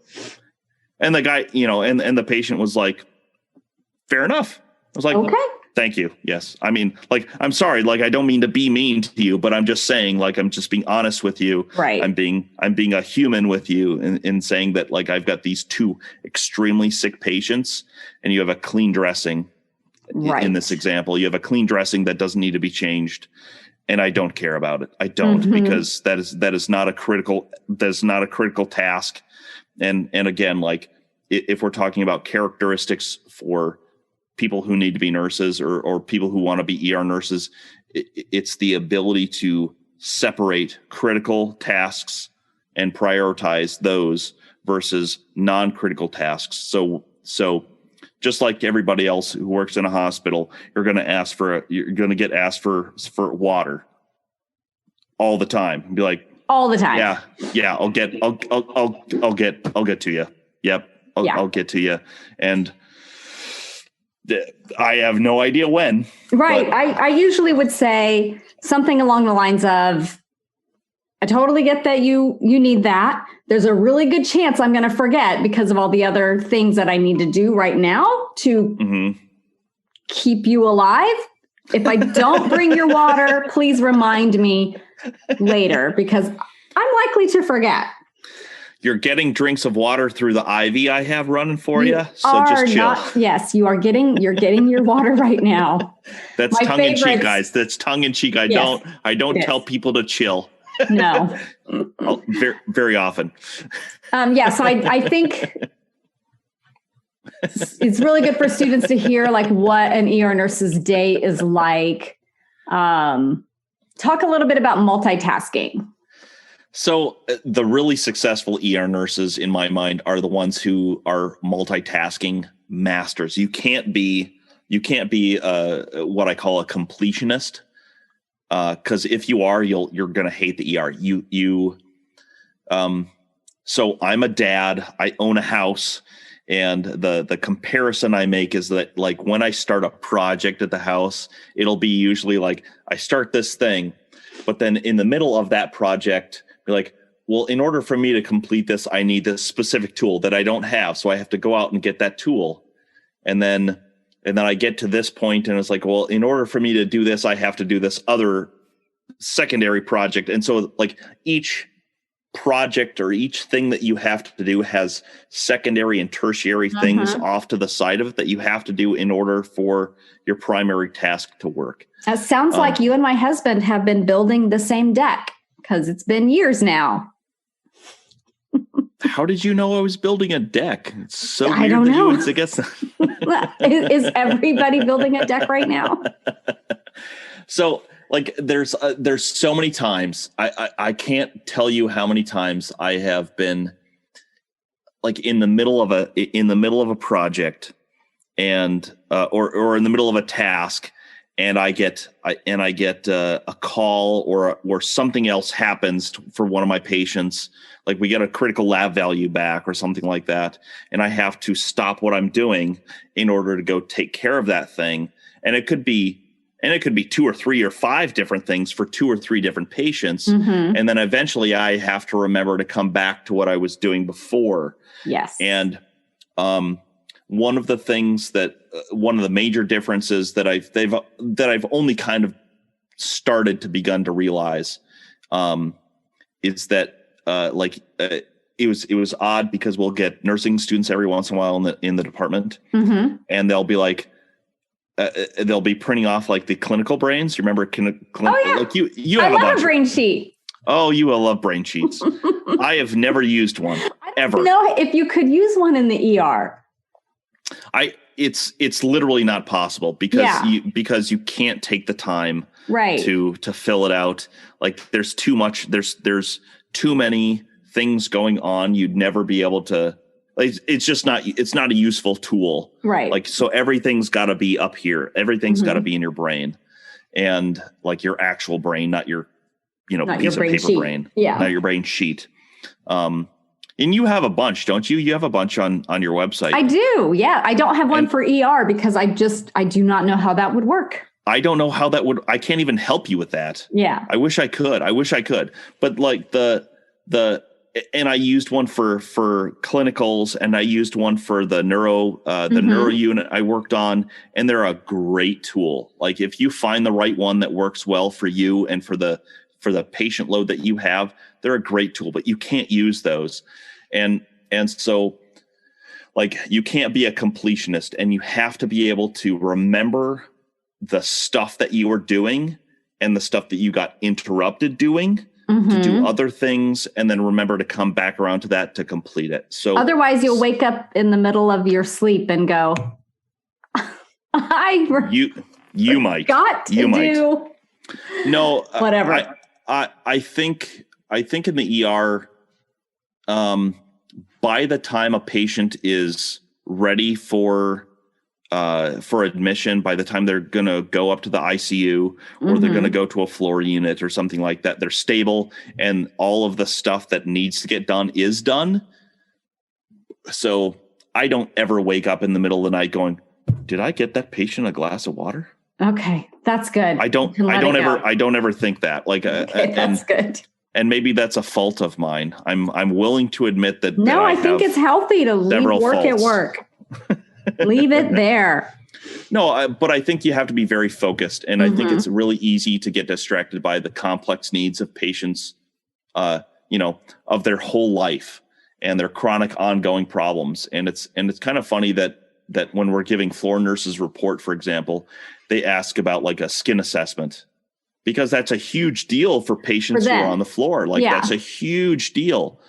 and the guy, and the patient was like, fair enough. I was like, okay. Thank you. Yes. I mean, like, I'm sorry. Like, I don't mean to be mean to you, but I'm just saying, like, I'm just being honest with you. Right. I'm being a human with you in saying that, like, I've got these 2 extremely sick patients, and you have a clean dressing. Right. In this example, you have a clean dressing that doesn't need to be changed, and I don't care about it. I don't, because that is not a critical task. And again, like, if we're talking about characteristics for people who need to be nurses or people who want to be ER nurses. It's the ability to separate critical tasks and prioritize those versus non-critical tasks. So just like everybody else who works in a hospital, you're going to get asked for water all the time. Be like, all the time. Yeah. I'll get to you. Yep. I'll get to you. And I have no idea when. Right. I usually would say something along the lines of, I totally get that you need that. There's a really good chance I'm going to forget because of all the other things that I need to do right now to keep you alive. If I don't bring your water, please remind me later because I'm likely to forget. You're getting drinks of water through the IV I have running for you. So just chill. Yes, you're getting your water right now. That's tongue in cheek, guys. That's tongue in cheek. I don't tell people to chill. No. Very, very often. So I think it's really good for students to hear like what an ER nurse's day is like. Talk a little bit about multitasking. So the really successful ER nurses, in my mind, are the ones who are multitasking masters. You can't be what I call a completionist, because if you are, you're going to hate the ER. So I'm a dad. I own a house, and the comparison I make is that like when I start a project at the house, it'll be usually like I start this thing, but then in the middle of that project, you're like, well, in order for me to complete this, I need this specific tool that I don't have. So I have to go out and get that tool. And then I get to this point and it's like, well, in order for me to do this, I have to do this other secondary project. And so like each project or each thing that you have to do has secondary and tertiary things off to the side of it that you have to do in order for your primary task to work. That sounds like you and my husband have been building the same deck. Because it's been years now. How did you know I was building a deck? It's so weird. I don't know. I guess Is everybody building a deck right now? So, like, there's so many times I can't tell you how many times I have been like in the middle of a project and or in the middle of a task. And I get a call or something else happens for one of my patients, like we get a critical lab value back or something like that, and I have to stop what I'm doing in order to go take care of that thing. And it could be 2 or 3 or 5 different things for 2 or 3 different patients, and then eventually I have to remember to come back to what I was doing before. Yes, and one of the major differences that I've only kind of started to begun to realize is that it was odd because we'll get nursing students every once in a while in the department, and they'll be like they'll be printing off like the clinical brains. You remember like you have I love a brain sheet. Oh, you will love brain sheets. I have never used one ever. No, if you could use one in the ER. It's literally not possible because you can't take the time to fill it out. Like there's too much, there's too many things going on. You'd never be able to, like, it's not a useful tool. Right. Like, so everything's gotta be up here. Everything's gotta be in your brain, and like your actual brain, not your, not piece your of paper sheet. brain, not your brain sheet. And you have a bunch, don't you? You have a bunch on your website. I do. Yeah. I don't have one for ER because I do not know how that would work. I don't know how that would, I can't even help you with that. Yeah. I wish I could. But like and I used one for clinicals, and I used one for the neuro unit I worked on, and they're a great tool. Like if you find the right one that works well for you and for the patient load that you have, they're a great tool, but you can't use those. And so like you can't be a completionist, and you have to be able to remember the stuff that you were doing and the stuff that you got interrupted doing to do other things, and then remember to come back around to that to complete it. So otherwise you'll wake up in the middle of your sleep and go, You might. Got to you might. do. No, Whatever. I think in the ER, by the time a patient is ready for admission, by the time they're going to go up to the ICU or they're going to go to a floor unit or something like that, they're stable and all of the stuff that needs to get done is done. So I don't ever wake up in the middle of the night going, did I get that patient a glass of water? Okay, that's good. I don't ever think that. Like, okay, that's good. And maybe that's a fault of mine. I'm willing to admit that. No, I think it's healthy to leave work faults. at work. Leave it there. No, but I think you have to be very focused, and I think it's really easy to get distracted by the complex needs of patients, of their whole life and their chronic ongoing problems. And it's kind of funny that when we're giving floor nurses report, for example, they ask about like a skin assessment, because that's a huge deal for patients who are on the floor. Like that's a huge deal,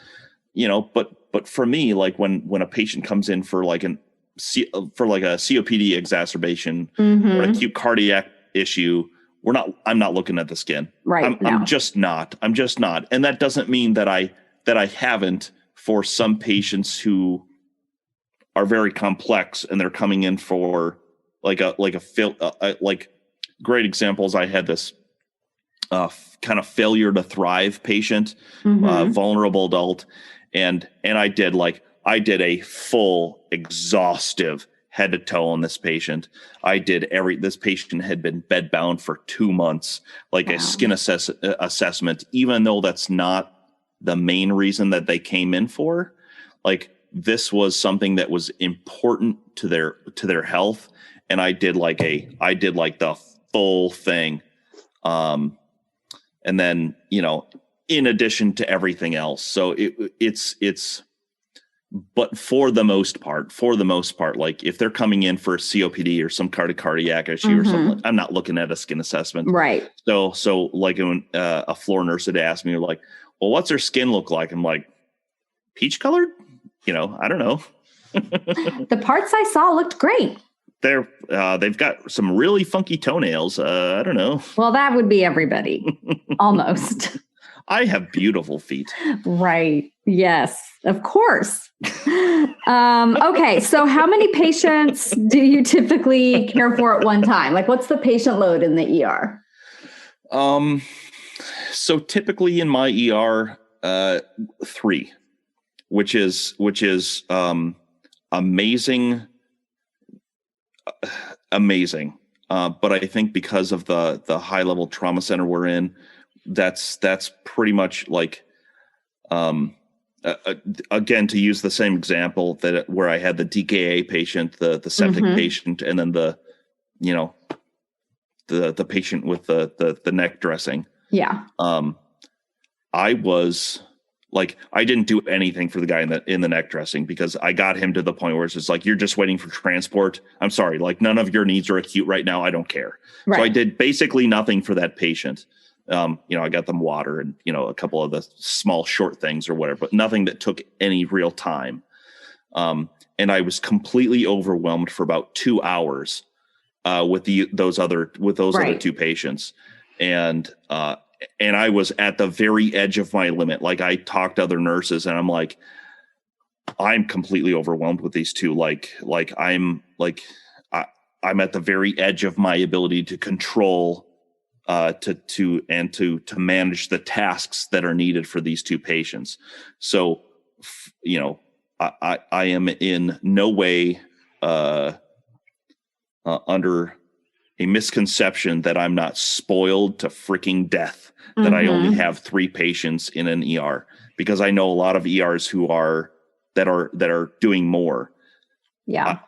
but for me, like when a patient comes in for like a COPD exacerbation or an acute cardiac issue, I'm not looking at the skin. Right. I'm just not. And that doesn't mean that I haven't for some patients who are very complex and they're coming in for like great examples. I had this kind of failure to thrive patient, vulnerable adult. And I did a full exhaustive head to toe on this patient. This patient had been bed bound for 2 months, like a skin assessment, even though that's not the main reason that they came in for. Like, this was something that was important to their health. And I did like the full thing. And then, in addition to everything else. So but for the most part, like if they're coming in for a COPD or some cardiac issue or something, I'm not looking at a skin assessment. Right. So like when a floor nurse had asked me, like, well, what's their skin look like? I'm like, peach colored? I don't know. The parts I saw looked great. They've got some really funky toenails. I don't know. Well, that would be everybody. Almost. I have beautiful feet. Right. Yes, of course. Okay. So how many patients do you typically care for at one time? Like, what's the patient load in the ER? So typically in my ER, 3, which is amazing. But I think because of the high level trauma center we're in, that's pretty much like, again, to use the same example where I had the DKA patient, the septic patient, and then the patient with the neck dressing. Yeah. I was like, I didn't do anything for the guy in the neck dressing, because I got him to the point where it's just like, you're just waiting for transport. I'm sorry. Like, none of your needs are acute right now. I don't care. Right. So I did basically nothing for that patient. I got them water and, a couple of the small short things or whatever, but nothing that took any real time. And I was completely overwhelmed for about 2 hours, with those other 2 patients. And I was at the very edge of my limit. Like, I talked to other nurses and I'm like, I'm completely overwhelmed with these 2. I'm at the very edge of my ability to control, to manage the tasks that are needed for these 2 patients. So, I am in no way, under a misconception that I'm not spoiled to freaking death, that I only have 3 patients in an ER, because I know a lot of ERs that are doing more. Yeah.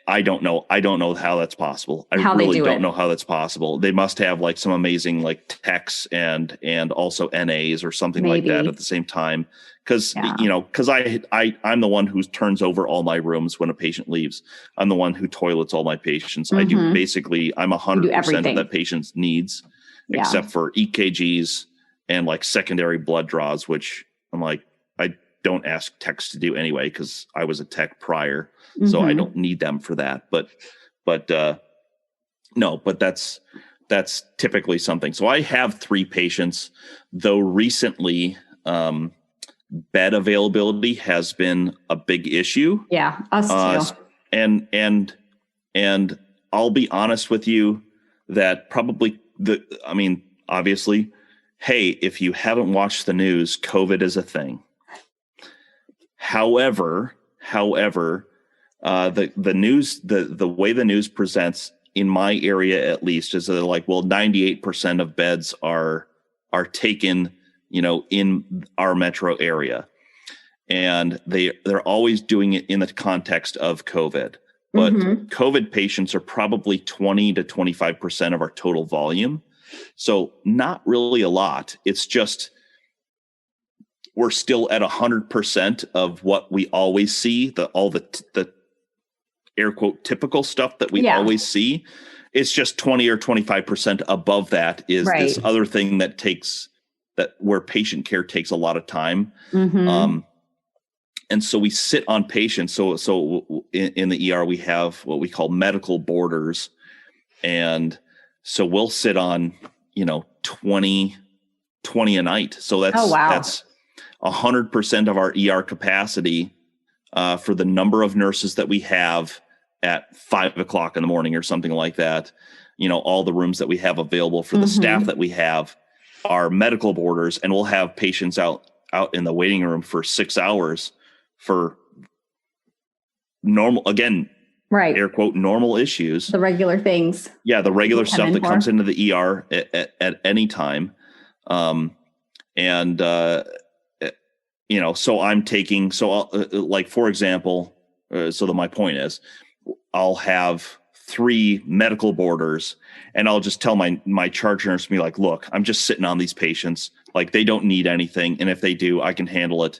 I don't know how that's possible. I really don't know how that's possible. They must have like some amazing like techs and also NAs or something like that at the same time. Cause I'm the one who turns over all my rooms when a patient leaves. I'm the one who toilets all my patients. I do basically, I'm 100% of that patient's needs, except for EKGs and like secondary blood draws, which I'm like, I don't ask techs to do anyway, because I was a tech prior. So I don't need them for that. But No, but that's typically something. So I have 3 patients, though recently bed availability has been a big issue. Yeah, us too. And I'll be honest with you that probably obviously, hey, if you haven't watched the news, COVID is a thing. However, the news, the way the news presents in my area, at least, is that like, well, 98% of beds are taken, in our metro area, and they're always doing it in the context of COVID. But COVID patients are probably 20 to 25% of our total volume. So not really a lot. It's just we're still at 100% of what we always see, all the air quote typical stuff that we always see. It's just 20 or 25% above that is this other thing where patient care takes a lot of time. And so we sit on patients. So in the ER, we have what we call medical boarders. And so we'll sit on, 20 a night. So that's 100% of our ER capacity for the number of nurses that we have at 5 o'clock in the morning or something like that. All the rooms that we have available for the staff that we have are medical boarders, and we'll have patients out in the waiting room for 6 hours for normal, again, air quote, normal issues. The regular things. Yeah, the regular stuff that comes into the ER at any time. So I'm taking, like, for example, my point is, I'll have 3 medical boarders, and I'll just tell my charge nurse to be like, look, I'm just sitting on these patients. Like, they don't need anything. And if they do, I can handle it.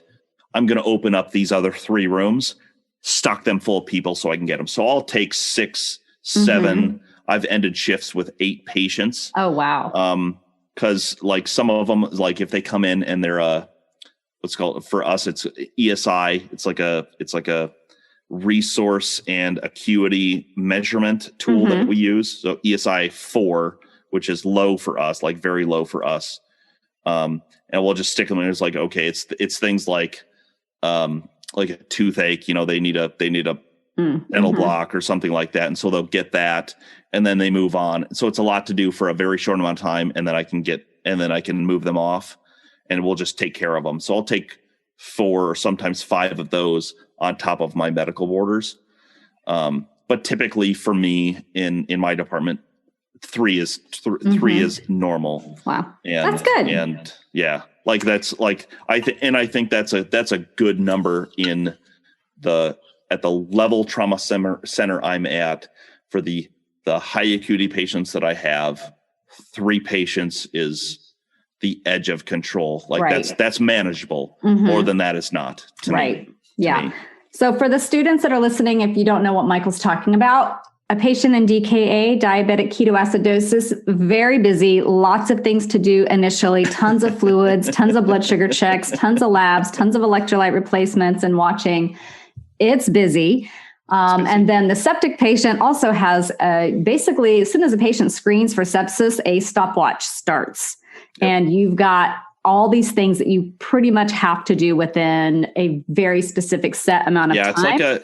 I'm going to open up these other 3 rooms, stock them full of people so I can get them. So I'll take 6, 7. I've ended shifts with 8 patients. Oh, wow. Cause like some of them, like if they come in and they're what's called, for us, it's ESI. It's like a resource and acuity measurement tool that we use. So ESI 4, which is low for us, like very low for us. And we'll just stick them in. It's like, okay, it's things like a toothache, they need a dental block or something like that. And so they'll get that and then they move on. So it's a lot to do for a very short amount of time. And then I can move them off and we'll just take care of them. So I'll take 4 or sometimes 5 of those on top of my medical boarders. But typically for me in my department, 3 is normal. Wow. And that's good. And yeah, like that's like, I think that's a good number at the level trauma center I'm at for the high acuity patients that I have. 3 patients is the edge of control. Like that's manageable. More than that is not to me. Yeah. So for the students that are listening, if you don't know what Michael's talking about, a patient in DKA, diabetic ketoacidosis, very busy, lots of things to do initially, tons of fluids, tons of blood sugar checks, tons of labs, tons of electrolyte replacements and watching. It's busy. And then the septic patient also has basically, as soon as a patient screens for sepsis, a stopwatch starts. Yep. And you've got all these things that you pretty much have to do within a very specific set amount of time.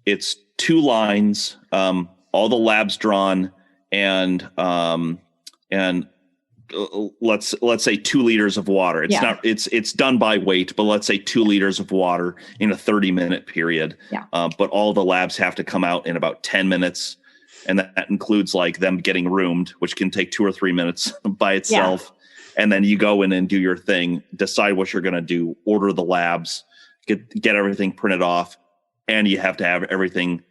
It's 2 lines, all the labs drawn, and let's say 2 liters of water. It's done by weight, but let's say 2 liters of water in a 30-minute period. Yeah. But all the labs have to come out in about 10 minutes. And that includes like them getting roomed, which can take 2 or 3 minutes by itself. Yeah. And then you go in and do your thing, decide what you're going to do, order the labs, get everything printed off. And you have to have everything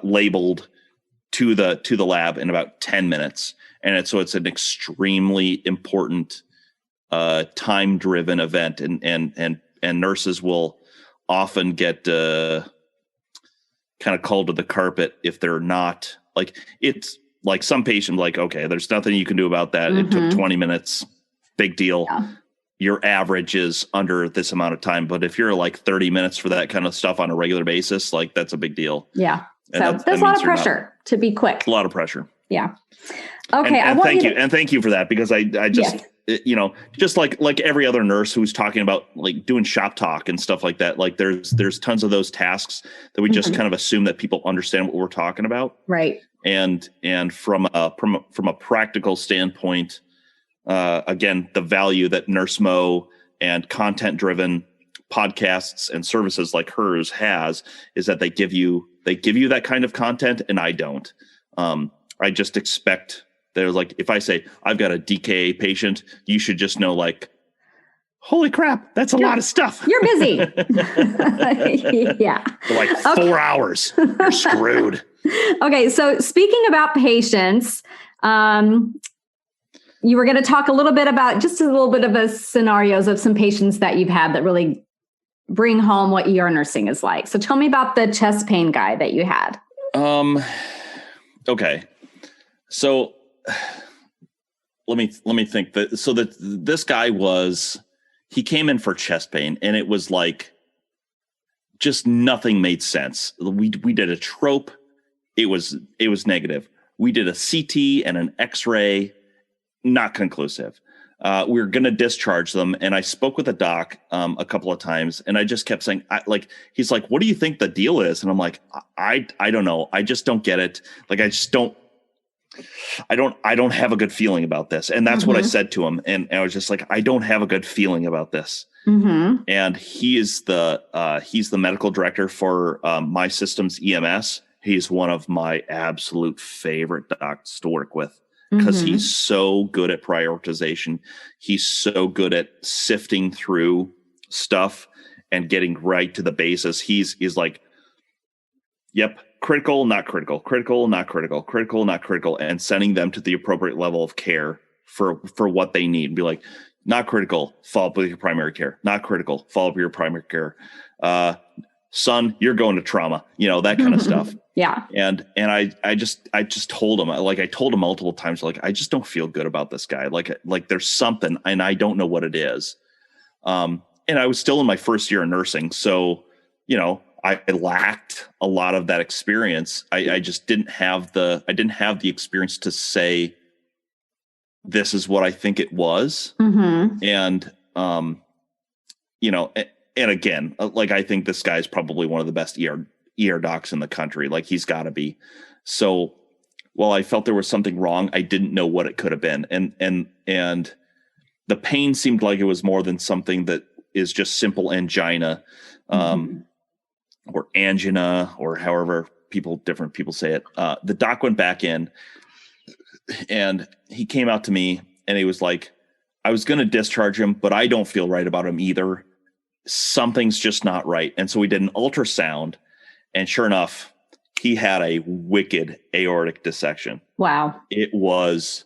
labeled to the lab in about 10 minutes. And it's an extremely important time-driven event. And nurses will often get kind of called to the carpet if they're not. Like, it's like some patient, like, okay, there's nothing you can do about that. It took 20 minutes. Big deal. your average is under this amount of time. But if you're like 30 minutes for that kind of stuff on a regular basis, like that's a big deal. Yeah. And so there's a lot of pressure to be quick. A lot of pressure. Yeah. Okay. And thank you for that, because I just, you know, just like every other nurse who's talking about like doing shop talk and stuff like that. Like there's tons of those tasks that we just kind of assume that people understand what we're talking about. Right. And from a practical standpoint, again, the value that NurseMo and content driven podcasts and services like hers has is that they give you that kind of content, and I don't. I just expect they're like, if I say I've got a DKA patient, you should just know, like, holy crap, that's a lot of stuff. You're busy. Yeah. For like 4 hours, you're screwed. Okay. So speaking about patients, you were going to talk a little bit about just a little bit of a scenarios of some patients that you've had that really bring home what ER nursing is like. So tell me about the chest pain guy that you had. Okay. So let me think that. So that this guy he came in for chest pain, and it was like, just nothing made sense. We did a trope. It was negative. We did a CT and an X-ray, not conclusive. We were going to discharge them. And I spoke with the doc a couple of times, and I just kept saying, he's like, what do you think the deal is? And I'm like, I don't know. I just don't get it. Like, I don't have a good feeling about this. And that's what I said to him. And I was just like, I don't have a good feeling about this. And he is the medical director for My Systems EMS. He's one of my absolute favorite docs to work with, because he's so good at prioritization. He's so good at sifting through stuff and getting right to the basis. He's like, yep, critical, not critical, critical, not critical, critical, not critical, and sending them to the appropriate level of care for what they need. Be like, not critical, follow up with your primary care. Not critical, follow up with your primary care. Son, you're going to trauma, that kind of stuff. Yeah. And I just told him, I told him multiple times, like, I just don't feel good about this guy. Like there's something, and I don't know what it is. And I was still in my first year of nursing. So, I lacked a lot of that experience. I just didn't have the experience to say, this is what I think it was. And, and again, like, I think this guy is probably one of the best ER docs in the country. Like, he's got to be. So while I felt there was something wrong, I didn't know what it could have been. And the pain seemed like it was more than something that is just simple angina, or angina, or however different people say it. The doc went back in, and he came out to me, and he was like, I was going to discharge him, but I don't feel right about him either. Something's just not right. And so we did an ultrasound, and sure enough, he had a wicked aortic dissection. Wow. It was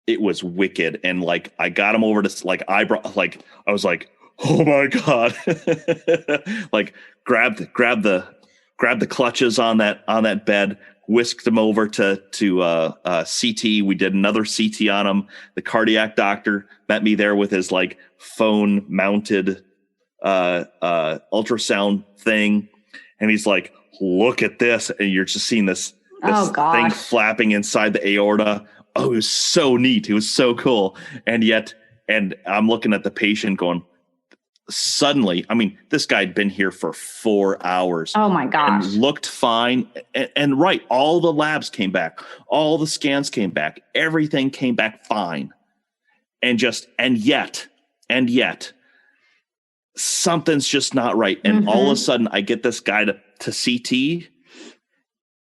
wicked. And like, I got him over to I was like, oh my God, like grab the clutches on that bed, whisked him over to CT. We did another CT on him. The cardiac doctor met me there with his like phone mounted ultrasound thing, and he's like, look at this, and you're just seeing this thing flapping inside the aorta. Oh, it was so neat. It was so cool. And I'm looking at the patient going, suddenly, I mean, this guy had been here for 4 hours. Oh my gosh. And looked fine. And right, all the labs came back, all the scans came back, everything came back fine. And yet something's just not right. And all of a sudden I get this guy to CT,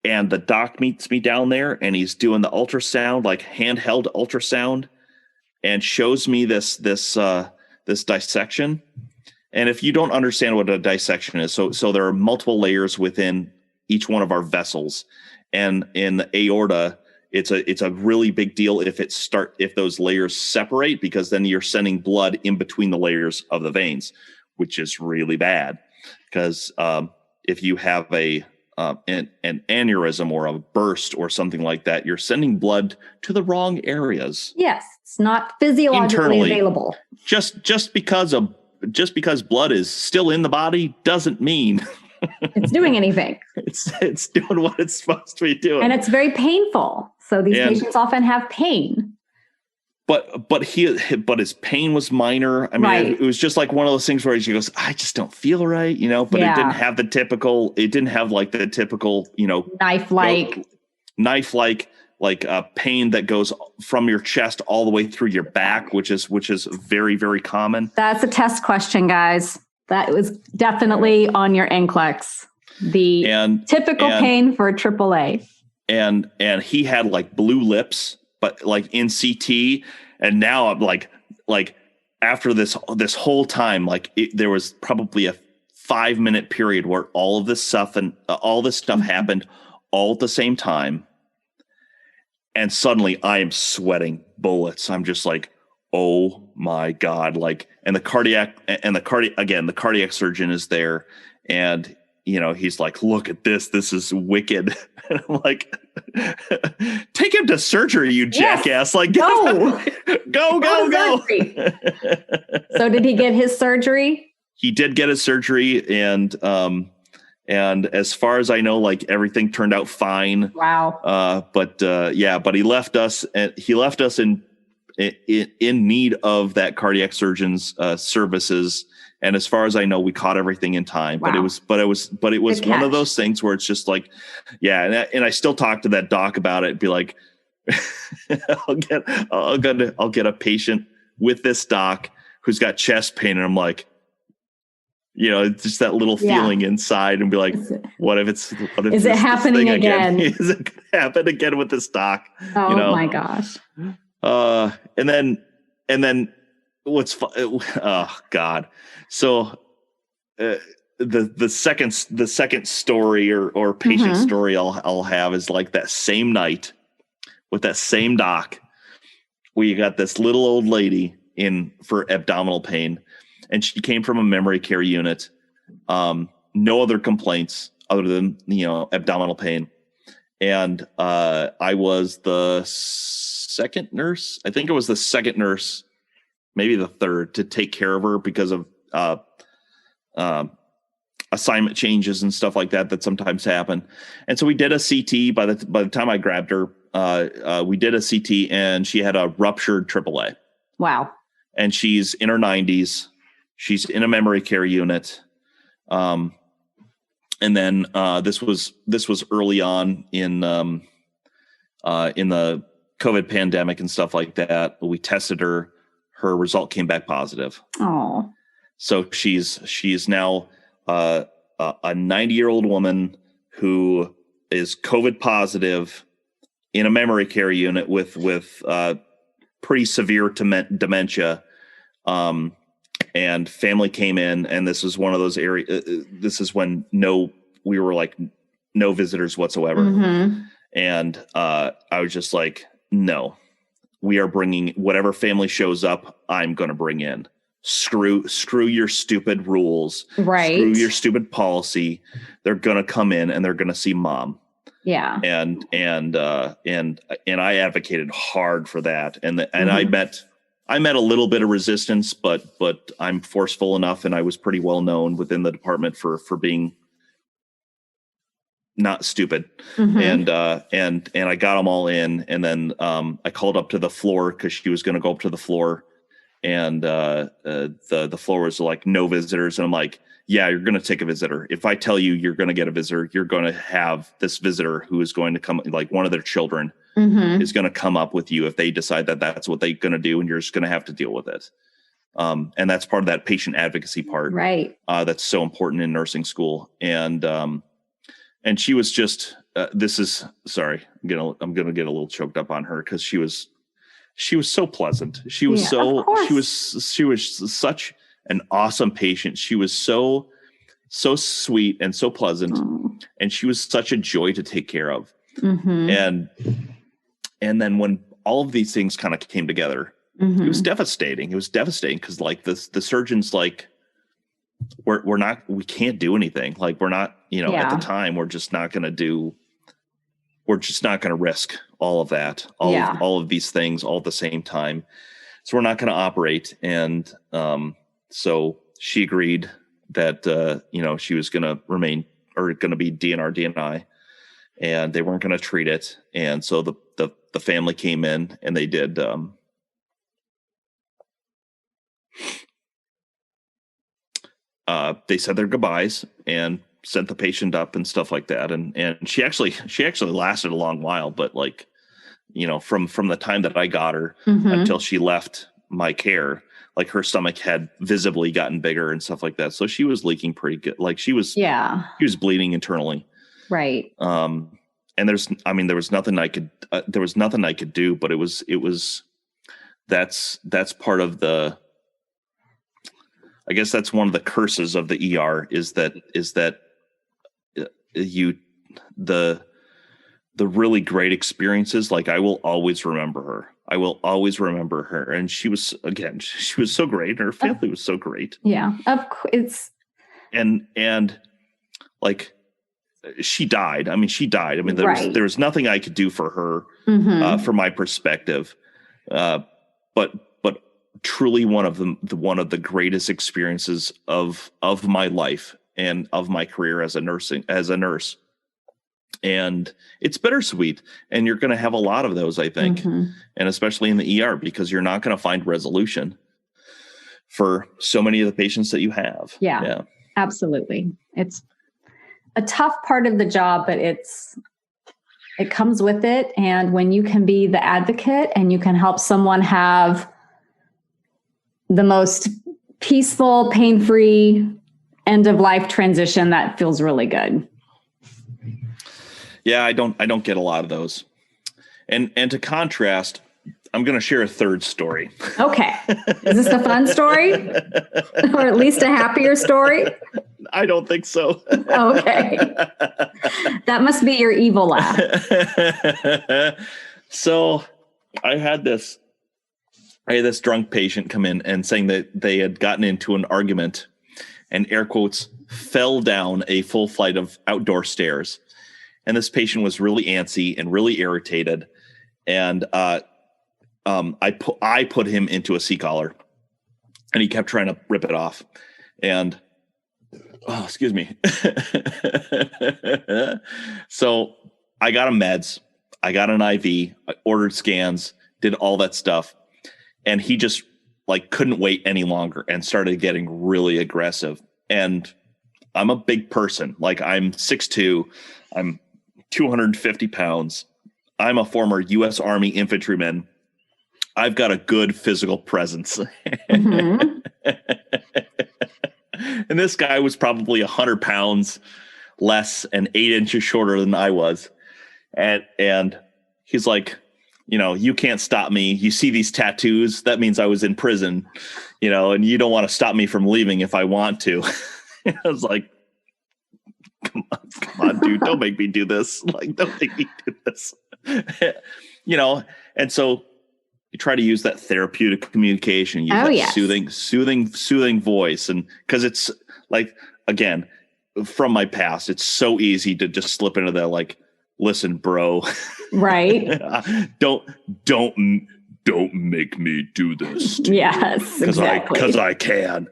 and the doc meets me down there, and he's doing the ultrasound, like handheld ultrasound, and shows me this dissection. And if you don't understand what a dissection is, so there are multiple layers within each one of our vessels, and in the aorta, it's a really big deal if those layers separate, because then you're sending blood in between the layers of the veins, which is really bad, because if you have a an aneurysm or a burst or something like that, you're sending blood to the wrong areas. Yes, it's not physiologically Internally, available. Just because blood is still in the body doesn't mean it's doing anything. It's doing what it's supposed to be doing, and it's very painful. So these patients often have pain. But his pain was minor. I mean, it was just like one of those things where he goes, I just don't feel right, but it didn't have the typical, knife-like pain that goes from your chest all the way through your back, which is very, very common. That's a test question, guys. That was definitely on your NCLEX. The typical pain for AAA. And he had like blue lips, but like in CT, and now I'm like after this whole time, there was probably a 5-minute period where all of this stuff happened all at the same time, and suddenly I am sweating bullets. I'm just like, oh my God! And the cardiac surgeon is there, and he's like, look at this. This is wicked. And I'm like, take him to surgery, you jackass. Like, go. So did he get his surgery? He did get his surgery. And as far as I know, everything turned out fine. Wow. But he left us in need of that cardiac surgeon's services. And as far as I know, we caught everything in time. Wow. But it was one of those things where it's just like, and I still talk to that doc about it and be like, I'll get a patient with this doc who's got chest pain, and I'm like, it's just that little feeling inside, and be like, is it happening again? Is it going to happen again with this doc? Oh my gosh. And then what's oh God. So the second story or patient story I'll have is like that same night with that same doc, where you got this little old lady in for abdominal pain, and she came from a memory care unit. No other complaints other than abdominal pain, and I was the second nurse. I think it was the second nurse, maybe the third, to take care of her because of assignment changes and stuff like that sometimes happen. And so we did a CT. By the time I grabbed her, we did a CT, and she had a ruptured AAA. Wow. And she's in her 90s. She's in a memory care unit. And then this was early on in the COVID pandemic and stuff like that. We tested her. Her result came back positive. Oh. So she's now a 90-year-old woman who is COVID positive in a memory care unit with pretty severe dementia. And family came in, and this is one of those areas. This is when we were like no visitors whatsoever. Mm-hmm. And I was just like, no, we are bringing whatever family shows up. I'm going to bring in. Screw your stupid rules. Right. Screw your stupid policy. They're going to come in and they're going to see mom. Yeah. And I advocated hard for that. And I met a little bit of resistance, but I'm forceful enough, and I was pretty well known within the department for being not stupid. Mm-hmm. And I got them all in, and then I called up to the floor because she was going to go up to the floor, and the floor was like, no visitors. And I'm like, yeah, you're going to take a visitor. If I tell you you're going to get a visitor, you're going to have this visitor who is going to come, like one of their children is going to come up with you if they decide that that's what they're going to do, and you're just going to have to deal with it. And that's part of that patient advocacy part, right? That's so important in nursing school. And she was just, sorry, I'm going to get a little choked up on her, because she was so pleasant. She was she was such an awesome patient. She was so sweet and so pleasant. Oh. And she was such a joy to take care of. Mm-hmm. And then when all of these things kind of came together, it was devastating. It was devastating because like the surgeons, like, we can't do anything. Like we're not at the time, we're just not going to risk all of that, all of these things all at the same time. So we're not going to operate. And so she agreed that, she was going to remain, or going to be DNR DNI, and they weren't going to treat it. And so the family came in and they did, they said their goodbyes and sent the patient up and stuff like that. And she actually lasted a long while, but from the time that I got her until she left my care, like her stomach had visibly gotten bigger and stuff like that. So she was leaking pretty good. Like she was bleeding internally. Right. And there was nothing I could do, but that's part of the, I guess that's one of the curses of the ER is that the really great experiences. Like I will always remember her. And she was so great. And her family was so great. Yeah. Of course. And like she died. There was nothing I could do for her, from my perspective. But truly one of the greatest experiences of my life and of my career as a nurse. And it's bittersweet, and you're going to have a lot of those, I think, and especially in the ER, because you're not going to find resolution for so many of the patients that you have. Yeah, absolutely. It's a tough part of the job, but it comes with it. And when you can be the advocate and you can help someone have the most peaceful, pain-free end of life transition, that feels really good. Yeah, I don't get a lot of those. And to contrast, I'm going to share a third story. Okay. Is this a fun story? Or at least a happier story? I don't think so. Okay. That must be your evil laugh. So I had this drunk patient come in and saying that they had gotten into an argument and, air quotes, fell down a full flight of outdoor stairs. And this patient was really antsy and really irritated. And I put him into a C-collar, and he kept trying to rip it off. And, excuse me. So I got him meds. I got an IV. I ordered scans, did all that stuff. And he just couldn't wait any longer and started getting really aggressive. And I'm a big person. I'm 6'2". I'm 250 pounds. I'm a former U.S. Army infantryman. I've got a good physical presence. And this guy was probably 100 pounds less and 8 inches shorter than I was. And he's like, you can't stop me. You see these tattoos? That means I was in prison, and you don't want to stop me from leaving if I want to. I was like, come on, dude, don't make me do this. Don't make me do this. And so you try to use that therapeutic communication, soothing voice. And because it's again, from my past, it's so easy to just slip into that, listen, bro, right. don't make me do this. Yes, exactly. Because I can.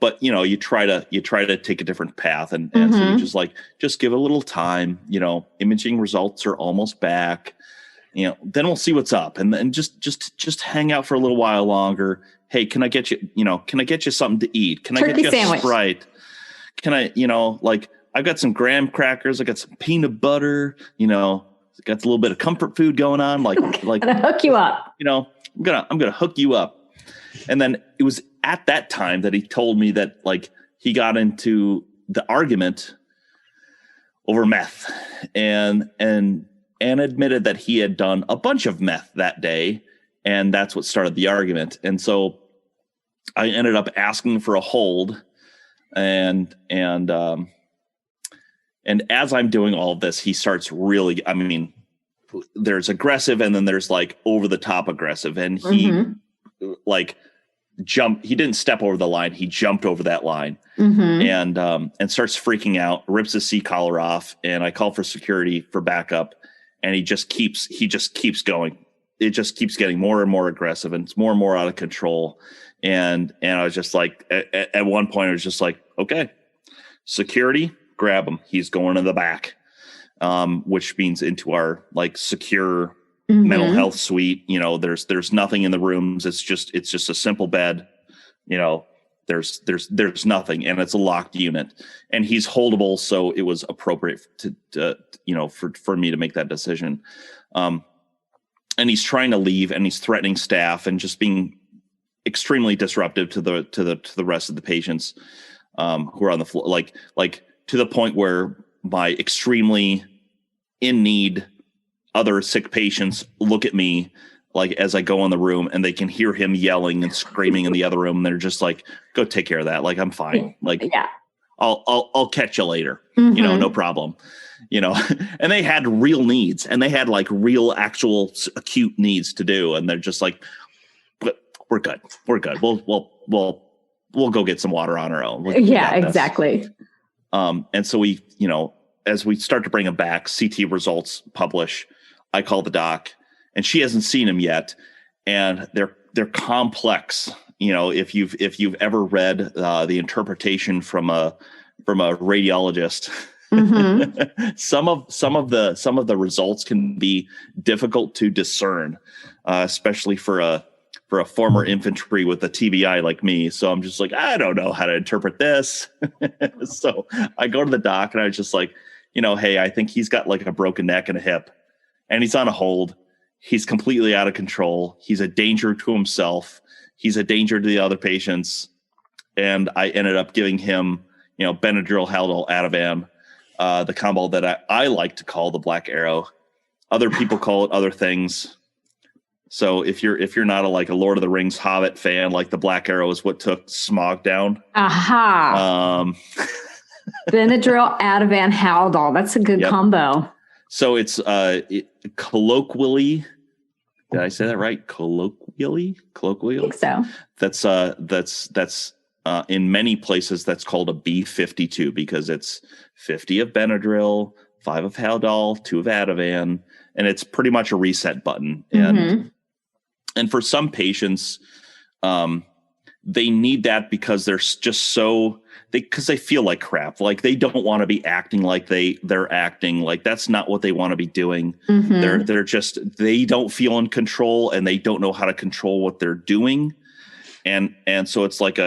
But you try to take a different path, and so you just give it a little time. Imaging results are almost back. Then we'll see what's up, and then just hang out for a little while longer. Hey, can I get you? Can I get you something to eat? Can I get you a Sprite? Can I? I've got some graham crackers. I got some peanut butter. Got a little bit of comfort food going on. Gonna hook you up. I'm gonna hook you up. And then it was at that time that he told me that he got into the argument over meth and admitted that he had done a bunch of meth that day. And that's what started the argument. And so I ended up asking for a hold, and as I'm doing all of this, he starts really, there's aggressive and then there's over the top aggressive. And he he didn't step over the line. He jumped over that line and starts freaking out, rips his C-collar off. And I call for security for backup, and he just keeps going. It just keeps getting more and more aggressive, and it's more and more out of control. And I was just like, at one point I was just like, okay, security, grab him. He's going in the back, which means into our like secure mental health suite. You know, there's nothing in the rooms. It's just a simple bed. You know, there's nothing, and it's a locked unit, and he's holdable. So it was appropriate to for me to make that decision. And he's trying to leave, and he's threatening staff and just being extremely disruptive to the rest of the patients who are on the floor, like to the point where my extremely in need other sick patients look at me like as I go in the room, and they can hear him yelling and screaming in the other room. And they're just like, go take care of that. Like, I'm fine. Like, yeah, I'll catch you later. You know, no problem. You know, and they had real needs, and they had like real actual acute needs to do. And they're just like, but we're good. We're good. We'll go get some water on our own. Yeah, exactly. And so we, you know, as we start to bring him back, CT results publish, I call the doc, and she hasn't seen him yet. And they're complex. You know, if you've ever read the interpretation from a radiologist, some of the results can be difficult to discern, especially for a former infantry with a TBI like me. So I'm just like, I don't know how to interpret this. So I go to the doc, and I was just like, you know, hey, I think he's got like a broken neck and a hip, and he's on a hold. He's completely out of control. He's a danger to himself. He's a danger to the other patients. And I ended up giving him, you know, Benadryl, Haldol, Ativan, the combo that I like to call the Black Arrow. Other people call it other things. So if you're not a Lord of the Rings Hobbit fan, like the Black Arrow is what took Smog down. Benadryl, Ativan, Haldol. That's a good combo. So it's colloquially, did I say that right? Colloquially? I think so. That's in many places that's called a B52 because it's 50 of Benadryl, 5 of Haldol, 2 of Ativan, and it's pretty much a reset button. And for some patients, they need that because they're just because they feel like crap. Like they don't want to be acting like they're acting. Like that's not what they want to be doing. They don't feel in control, and they don't know how to control what they're doing. And so it's like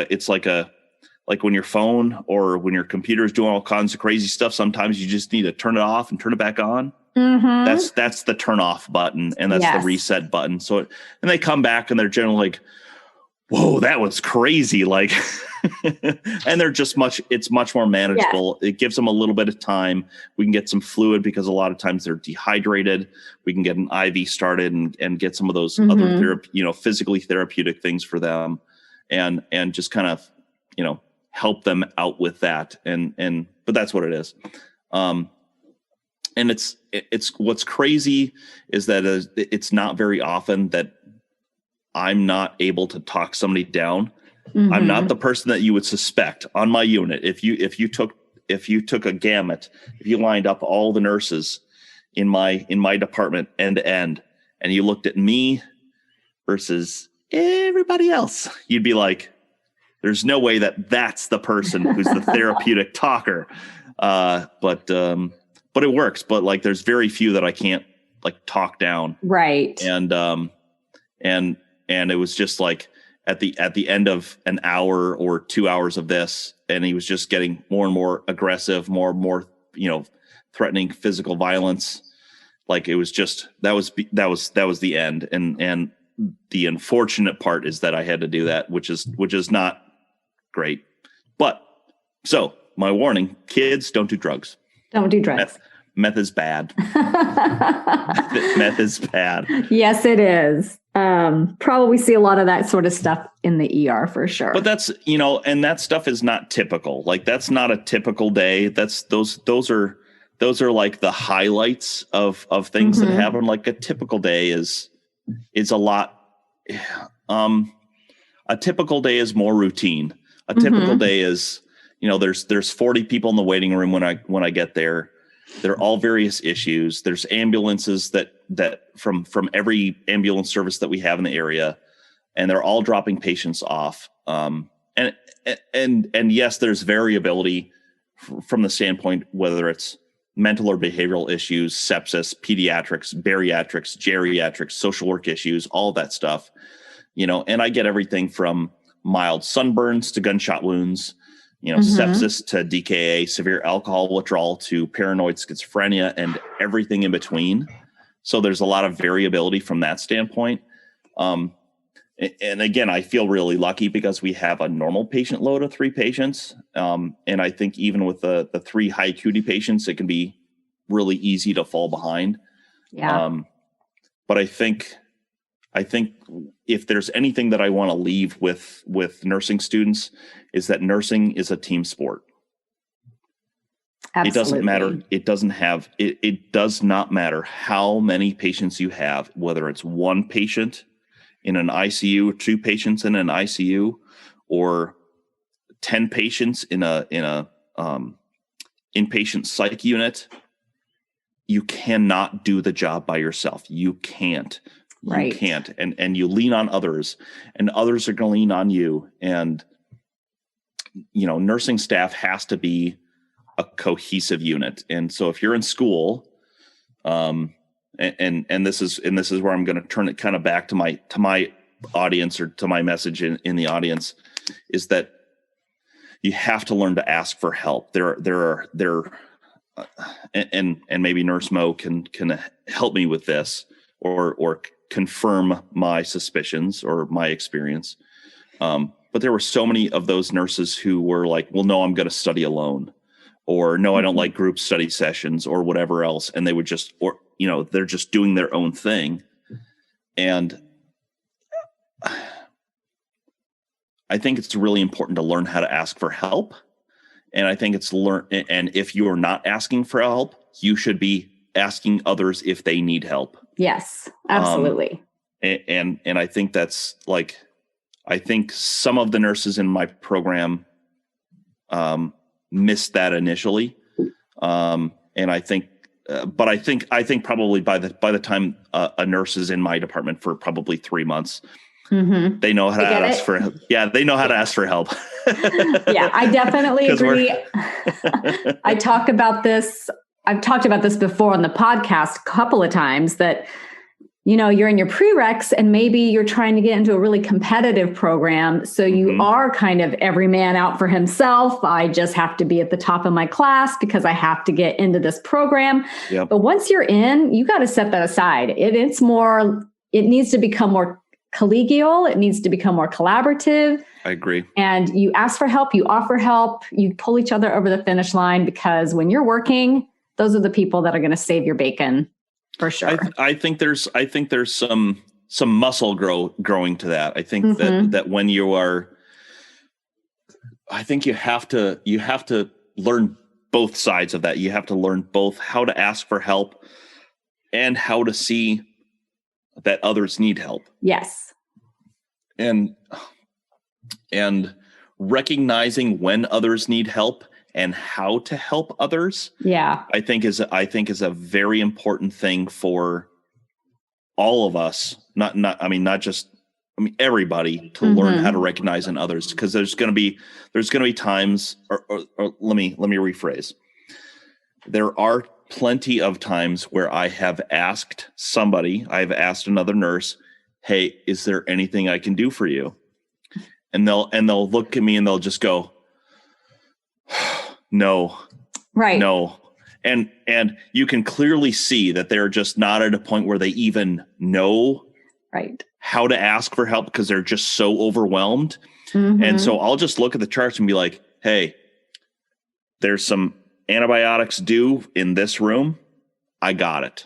when your phone or when your computer is doing all kinds of crazy stuff, sometimes you just need to turn it off and turn it back on. That's the turn off button, and that's the reset button. So, and they come back and they're generally like, whoa, that was crazy. Like, and they're just it's much more manageable. It gives them a little bit of time. We can get some fluid because a lot of times they're dehydrated. We can get an IV started and get some of those other physically therapeutic things for them, and just kind of, help them out with that. But that's what it is. And it's what's crazy is that it's not very often that I'm not able to talk somebody down. I'm not the person that you would suspect on my unit. If you took a gamut, if you lined up all the nurses in my department end to end, and you looked at me versus everybody else, you'd be like, there's no way that's the person who's the therapeutic talker. But it works. But like, there's very few that I can't like talk down. Right. And it was just like at the end of an hour or 2 hours of this, and he was just getting more and more aggressive, more and more, threatening physical violence. Like it was just, that was the end. And the unfortunate part is that I had to do that, which is not great. But so my warning, kids, don't do drugs. Don't do drugs. Meth is bad. Meth is bad. Yes, it is. Probably see a lot of that sort of stuff in the ER for sure. But that's, and that stuff is not typical. Like that's not a typical day. That's those are like the highlights of things that happen. Like a typical day is a lot. a typical day is more routine. A typical day is, there's 40 people in the waiting room when I get there. They're all various issues. There's ambulances that from every ambulance service that we have in the area, and they're all dropping patients off. And yes, there's variability from the standpoint whether it's mental or behavioral issues, sepsis, pediatrics, bariatrics, geriatrics, social work issues, all that stuff. And I get everything from mild sunburns to gunshot wounds, sepsis to DKA, severe alcohol withdrawal to paranoid schizophrenia, and everything in between. So there's a lot of variability from that standpoint. And again, I feel really lucky because we have a normal patient load of 3 patients. And I think even with the 3 high acuity patients, it can be really easy to fall behind. Yeah. But I think if there's anything that I want to leave with nursing students is that nursing is a team sport. Absolutely. It doesn't matter. It does not matter how many patients you have, whether it's 1 patient in an ICU, 2 patients in an ICU, or 10 patients in a inpatient psych unit. You cannot do the job by yourself. You can't. You can't. And you lean on others, and others are going to lean on you. And, nursing staff has to be a cohesive unit. And so if you're in school, and this is where I'm going to turn it kind of back to my audience, or to my message in the audience, is that you have to learn to ask for help. And maybe Nurse Mo can help me with this, or confirm my suspicions or my experience. But there were so many of those nurses who were like, well, no, I'm going to study alone, or no, I don't like group study sessions, or whatever else. And they would just, they're just doing their own thing. And I think it's really important to learn how to ask for help. And I think and if you're not asking for help, you should be asking others if they need help. Yes, absolutely. And I think that's I think some of the nurses in my program missed that initially. And I think, but I think probably by the time a nurse is in my department for probably 3 months, they know how to ask for help. Yeah, they know how to ask for help. Yeah, I definitely agree. I've talked about this before on the podcast a couple of times, that, you're in your prereqs and maybe you're trying to get into a really competitive program. So you are kind of every man out for himself. I just have to be at the top of my class because I have to get into this program. Yep. But once you're in, you got to set that aside. It needs to become more collegial. It needs to become more collaborative. I agree. And you ask for help, you offer help, you pull each other over the finish line, because when you're working, those are the people that are going to save your bacon, for sure. I think there's some muscle growing to that. I think that when you are, I think you have to learn both sides of that. You have to learn both how to ask for help and how to see that others need help. Yes. And recognizing when others need help and how to help others. Yeah. I think is a very important thing for all of us, everybody, to learn how to recognize in others, because there's going to be times, or let me rephrase. There are plenty of times where I've asked another nurse, hey, is there anything I can do for you? And they'll look at me and they'll just go, no, right. No. And you can clearly see that they're just not at a point where they even know how to ask for help, because they're just so overwhelmed. And so I'll just look at the charts and be like, hey, there's some antibiotics due in this room. I got it.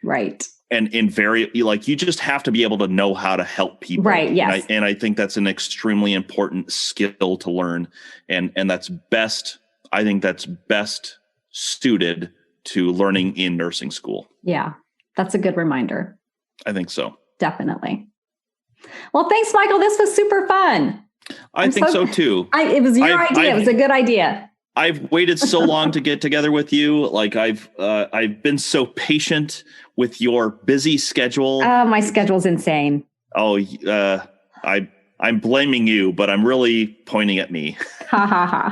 Right. And you just have to be able to know how to help people. Right. Yes. And I think that's an extremely important skill to learn. And that's best. I think that's best suited to learning in nursing school. Yeah. That's a good reminder. I think so. Definitely. Well, thanks, Michael. This was super fun. I think so too. It was your idea. It was a good idea. I've waited so long to get together with you. Like I've been so patient with your busy schedule. My schedule's insane. Oh, I'm blaming you, but I'm really pointing at me. Ha ha ha.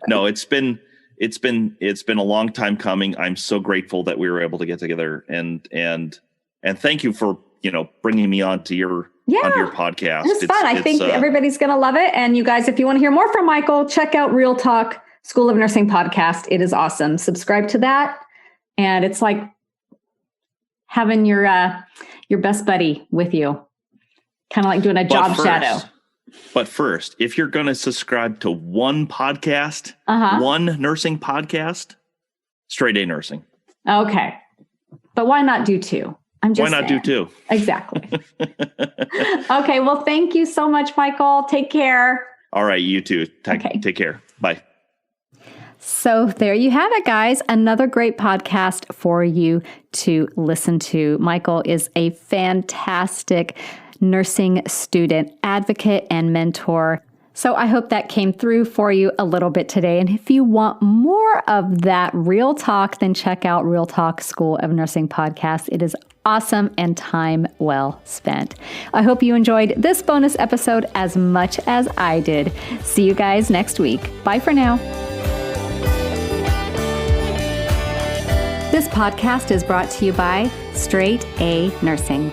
No, it's been a long time coming. I'm so grateful that we were able to get together and thank you for, bringing me onto your podcast. It's fun. I think everybody's going to love it. And you guys, if you want to hear more from Michael, check out Real Talk School of Nursing podcast. It is awesome. Subscribe to that. And it's like having your best buddy with you, kind of like doing a job shadow. But first, if you're going to subscribe to one podcast, one nursing podcast, Straight A Nursing. Okay. But why not do two? Why not do two? Exactly. Okay. Well, thank you so much, Michael. Take care. All right. You too. Take care. Bye. So there you have it, guys. Another great podcast for you to listen to. Michael is a fantastic nursing student advocate and mentor. So I hope that came through for you a little bit today. And if you want more of that real talk, then check out Real Talk School of Nursing podcast. It is awesome and time well spent. I hope you enjoyed this bonus episode as much as I did. See you guys next week. Bye for now. This podcast is brought to you by Straight A Nursing.